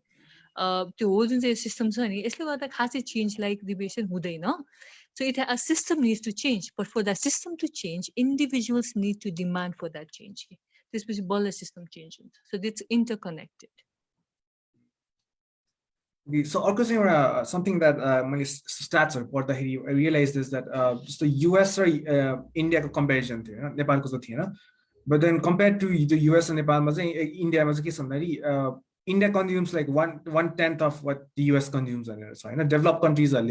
त्यो होल जुन चाहिँ सिस्टम छ नि यसले गर्दा खासै चेन्ज लाइक डिभिजन हुँदैन. So a system needs to change, but for that system to change, individuals need to demand for that change. त्यसपछि बल्ल सिस्टम चेन्ज हुन्छ. So it's interconnected. So अर्को चाहिँ एउटा something that मैले स्ट्याट्सहरु पढ्दाखेरि I realized is that जस्तो US र इन्डियाको कम्पेरिजन थियो हैन, नेपालको चाहिँ थिएन. But then compared to the US and Nepal, India was India consumes like one tenth of what the US consumes. So in developed countries are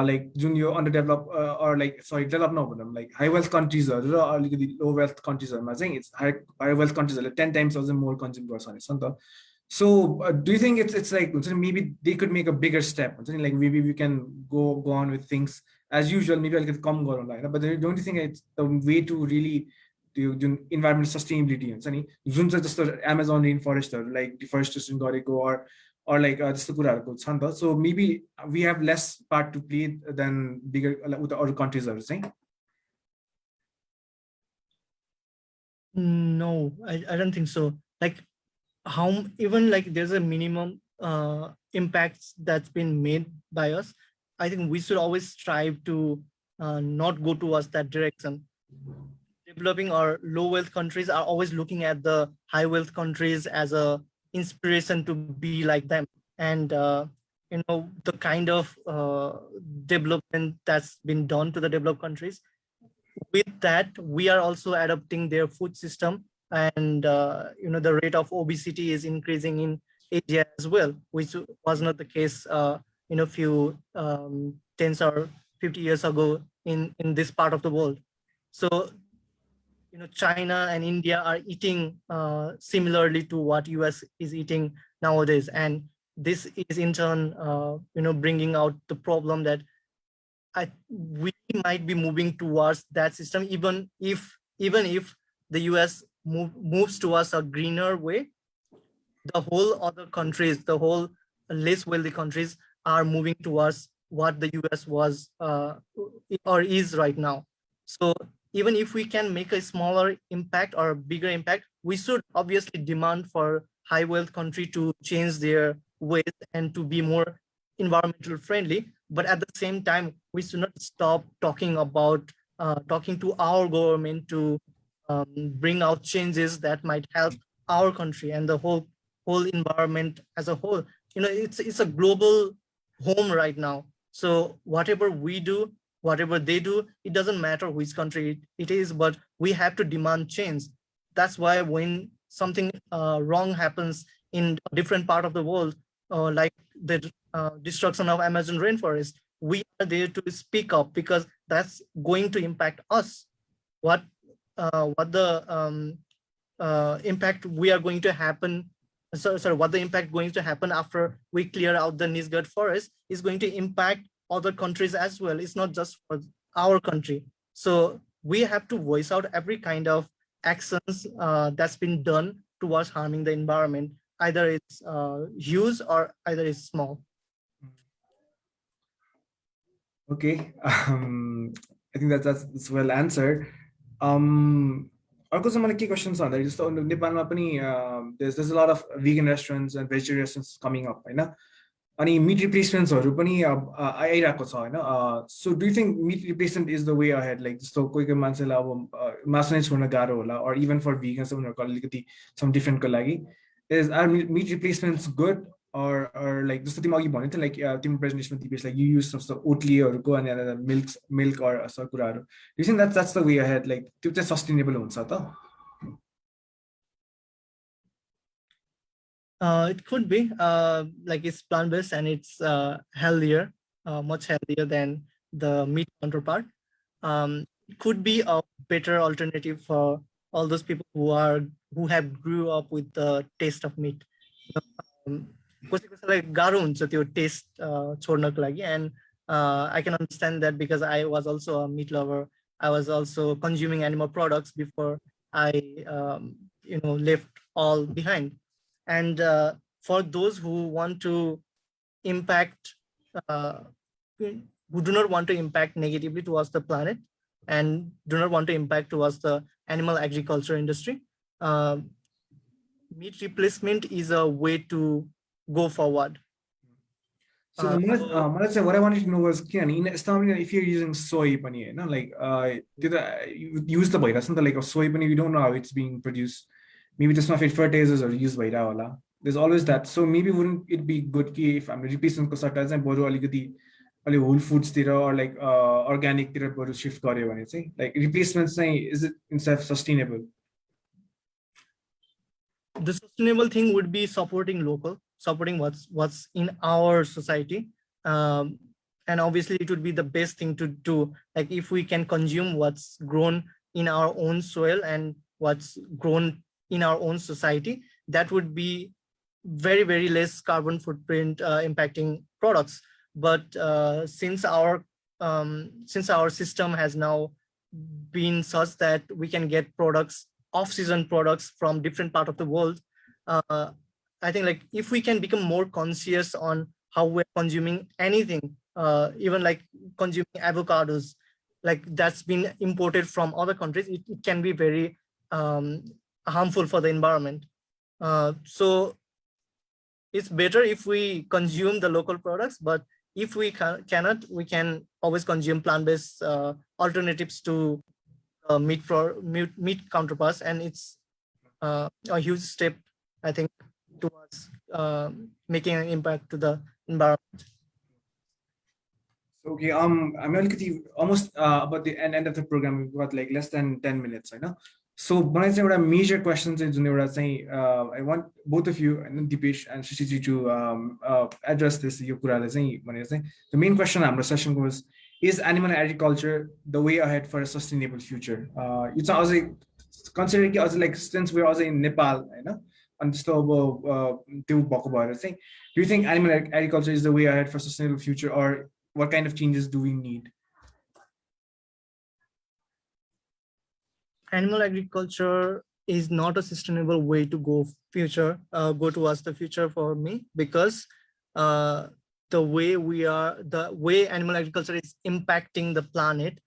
like junior underdeveloped or like sorry developed no like high wealth countries or low wealth countries are saying it's high wealth countries are like 10 times more consumed person. So do you think it's like maybe they could make a bigger step? Like maybe we can go on with things as usual maybe I'll get come but don't you think it's the way to really do environmental sustainability and any just the Amazon rainforest like deforestation or like so maybe we have less part to play than bigger with the other countries are saying. No, I don't think so. Like how even like there's a minimum impacts that's been made by us. I think we should always strive to not go towards that direction. Developing or low wealth countries are always looking at the high wealth countries as a inspiration to be like them. And the kind of development that's been done to the developed countries, with that we are also adopting their food system, and the rate of obesity is increasing in Asia as well, which was not the case few tens or 50 years ago in this part of the world. So China and India are eating similarly to what US is eating nowadays, and this is in turn bringing out the problem that we might be moving towards that system, even if the US moves towards a greener way. The whole other countries, the whole less wealthy countries are moving towards what the US was or is right now. So even if we can make a smaller impact or a bigger impact, we should obviously demand for high wealth country to change their ways and to be more environmental friendly. But at the same time, we should not stop talking about talking to our government to bring out changes that might help our country and the whole environment as a whole. It's a global home right now. So whatever we do, whatever they do, it doesn't matter which country it is, but we have to demand change. That's why when something wrong happens in a different part of the world, like the destruction of Amazon rainforest, we are there to speak up, because that's going to impact us. What the impact we are going to happen, what the impact going to happen after we clear out the Nisgard forest is going to impact other countries as well. It's not just for our country. So we have to voice out every kind of actions that's been done towards harming the environment. Either it's huge or either it's small. Okay, I think that's well answered. अर्को चाहिँ मलाई के question छ भन्दाखेरि जस्तो नेपालमा पनि there's a lot of vegan restaurants and vegetarian restaurants coming up हैन, अनि meat replacements पनि आइरहेको छ हैन. So do you think meat replacement is the way ahead? Like जस्तो कोही कोही मान्छेलाई अब मासु नै छोड्न गाह्रो होला, or even for vegans उनीहरुको अलिकति some different को लागि, are meat replacements good? Or like जस्तो तिमी अघि भन्यो नि like तिम्रो प्रेजेन्टेसनमा Dipesh, like you use some ओटलीहरुको अनि milk or असर कुराहरु. Do you think that's the way ahead? Like त्यो चाहिँ sustainable हुन्छ त? It could be like it's plant-based and it's healthier, much healthier than the meat counterpart. It could be a better alternative for all those people who have grew up with the taste of meat. कसैलाई गाह्रो हुन्छ त्यो test छोड्नको लागि, and I can understand that because I was also a meat lover. I was also consuming animal products before I left all behind. And for those who want to impact, who do not want to impact negatively towards the planet and do not want to impact towards the animal agriculture industry, meat replacement is a way to go forward. So what I wanted to know was, if you're using soy, like use the like soy, we don't know how it's being produced. Maybe just not fertilizers or used by Raola. There's always that. So maybe wouldn't it be good if I'm replacing Kosata and Bodo whole foods or like organic shift like replacements, is it instead of sustainable? The sustainable thing would be supporting local, supporting what's in our society, and obviously it would be the best thing to do. Like if we can consume what's grown in our own soil and what's grown in our own society, that would be very, very less carbon footprint impacting products. But since our since our system has now been such that we can get products, off-season products from different part of the world, I think like if we can become more conscious on how we're consuming anything, even like consuming avocados, like that's been imported from other countries, it can be very harmful for the environment. So it's better if we consume the local products, but if we cannot, we can always consume plant-based alternatives to meat counterparts, and it's a huge step, I think, towards making an impact to the environment. Okay, I'm almost about the end of the program. We've got like less than 10 minutes, I know. So when I say what are major questions, I want both of you, and Dipesh and Shristi, to address this. The main question of the session was: is animal agriculture the way ahead for a sustainable future? It's also considering like since we're also in Nepal, you know, and do you think animal agriculture is the way ahead for sustainable future, or what kind of changes do we need? Animal agriculture is not a sustainable way to go towards the future for me, because the way animal agriculture is impacting the planet,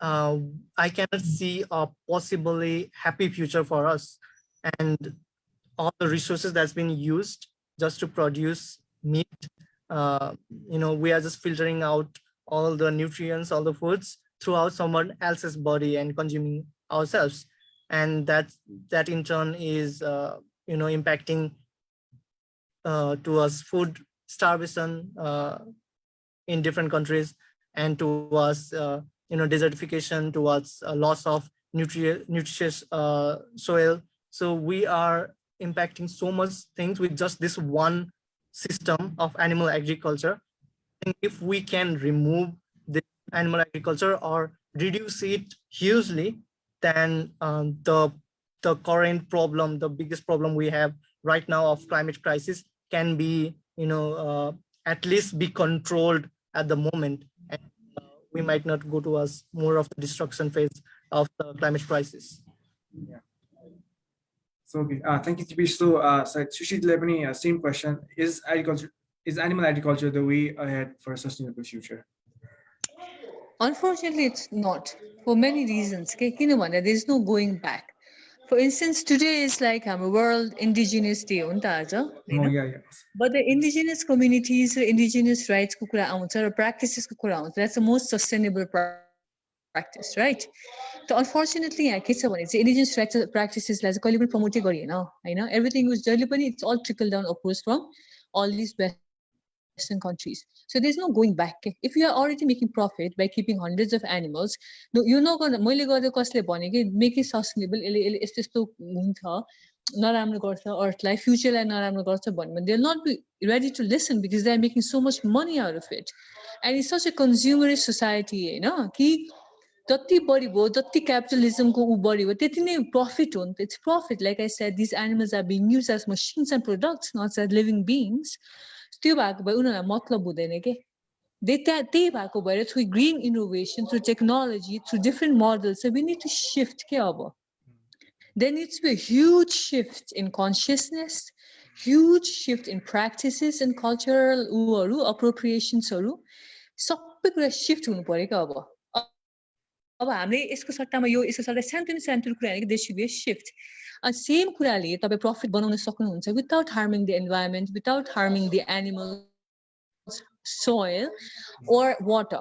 I cannot see a possibly happy future for us. And all the resources that's been used just to produce meat, you know, we are just filtering out all the nutrients, all the foods throughout someone else's body and consuming ourselves, and that in turn is you know, impacting towards food starvation in different countries, and towards you know, desertification, towards loss of nutritious soil. So we are impacting so much things with just this one system of animal agriculture. And if we can remove the animal agriculture or reduce it hugely, then the current problem, the biggest problem we have right now of climate crisis, can be, you know, at least be controlled at the moment, and we might not go towards more of the destruction phase of the climate crisis. Yeah. So okay, thank you, Dipesh. So, Shristi, same question: is animal agriculture the way ahead for a sustainable future? Unfortunately, it's not, for many reasons. Okay, there's no going back. For instance, today is like a World Indigenous Day, Yeah. but the indigenous communities, indigenous rights, practices, that's the most sustainable practice, right? So unfortunately, it's indigenous rights practices like promoted, everything was it's all trickled down upwards from all these Western countries. So there's no going back. If you are already making profit by keeping hundreds of animals, no, you're not going to make it sustainable. It's just Earth life, future and they'll not be ready to listen because they're making so much money out of it. And it's such a consumerist society, you know. Capitalism profit. It's profit. Like I said, these animals are being used as machines and products, not as living beings. Through green innovation, through technology, through different models. So we need to shift. There needs to be a huge shift in consciousness, huge shift in practices and cultural appropriations. Shift there should be a shift. Same profit without harming the environment, without harming the animals, soil, or water.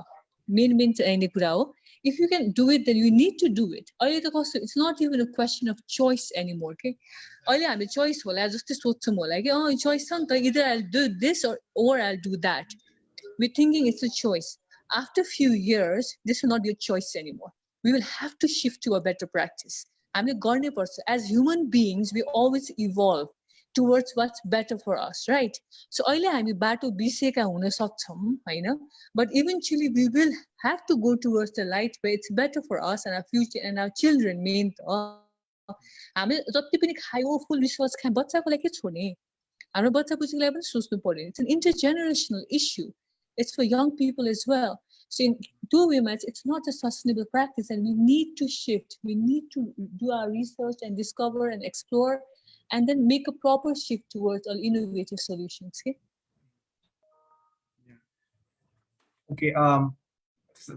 If you can do it, then you need to do it. It's not even a question of choice anymore. Okay, choice choice either I'll do this or I'll do that. We're thinking it's a choice. After a few years, this will not be a choice anymore. We will have to shift to a better practice. As human beings, we always evolve towards what's better for us, right? So but eventually we will have to go towards the light where it's better for us and our future and our children. It's an intergenerational issue. It's for young people as well. So in two women, it's not a sustainable practice, and we need to shift. We need to do our research and discover and explore, and then make a proper shift towards all innovative solutions. Okay. Okay.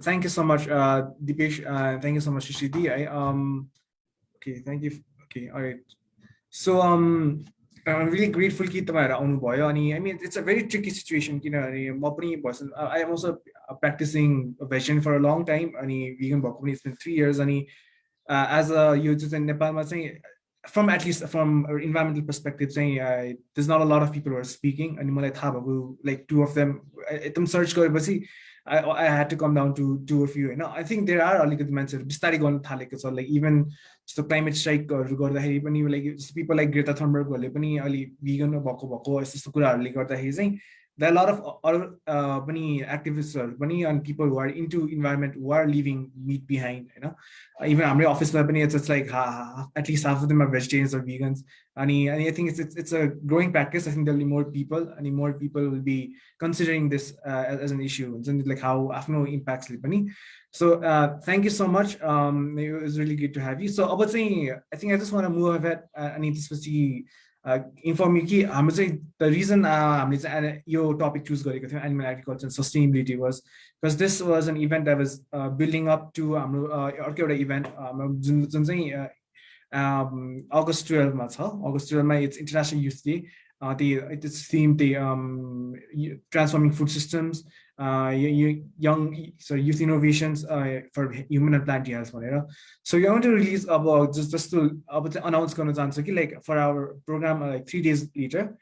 Thank you so much, Dipesh. Thank you so much, Shristi. Okay. Thank you. Okay. All right. So I'm really grateful कि तपाईहरु आउनु भयो अनि I mean it's a very tricky situation किनभने म पनि I am also practicing vegetarian for a long time अनि vegan भएको पनि it's been 3 years अनि as a यो चाहिँ नेपालमा चाहिँ from at least from an environmental perspective चाहिँ there's not a lot of people who are speaking अनि मलाई थाहा भएको like 2 of them एकदम search गरेपछि I had to come down to 2 of you. You know, I think there are अलिकति मान्छेहरु बिस्तारै गर्न थालेको छ like even जस्तो climate strike गर्दाखेरि पनि like people like Greta Thunberg हरूले पनि अलि vegan भएको यस्तो कुराहरुले गर्दाखेरि चाहिँ there are a lot of other activists and people who are into environment who are leaving meat behind, you know. Even our office it's like at least half of them are vegetarians or vegans. And I think it's a growing practice. I think there'll be more people and more people will be considering this as an issue and like how afno impacts lipani. So thank you so much. It was really good to have you. So I think I just want to move ahead. I need to inform you the reason your topic choose animal agriculture and sustainability was because this was an event that was building up to event August 12 August 12 it's International Youth Day. It's themed the transforming food systems, youth innovations for human and planetary health. So we want to release about just to announce like for our program like 3 days later.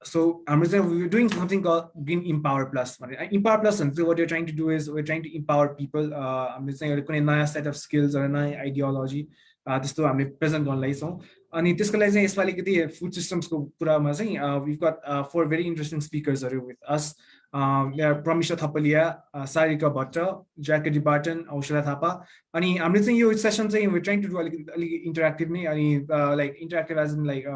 So we're doing something called Green Empower Plus. Empower Plus, and so what you're trying to do is we're trying to empower people. I'm saying a set of skills or an ideology. This to present on and this food systems we've got 4 very interesting speakers with us. They are Pramisha Thapalia, Sarika Bhatta, Jackie Barton, Aushara Thapa. And I'm saying you session saying we're trying to do interactive, like interactive as in like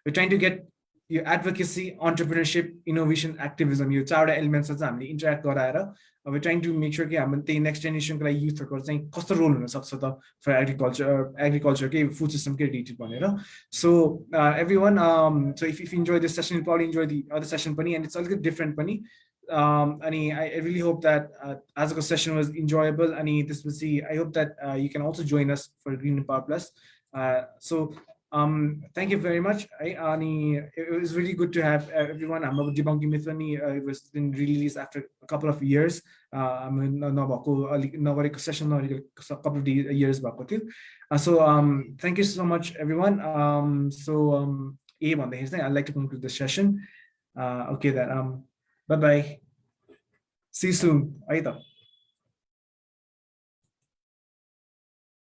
we're trying to get your advocacy, entrepreneurship, innovation, activism, you elements interact. We're trying to make sure that the next generation youth are role for agriculture, food system. So everyone, so if you enjoy this session, you'll probably enjoy the other session, and it's a little different. And I really hope that as a session was enjoyable, and this will see. I hope that you can also join us for Green Power Plus. So. Thank you very much. It was really good to have everyone. I'm Debunking Myths. It was been released after a couple of years. I'm not session a couple of years back. So thank you so much, everyone. I'd like to conclude the session. Okay, then bye bye. See you soon.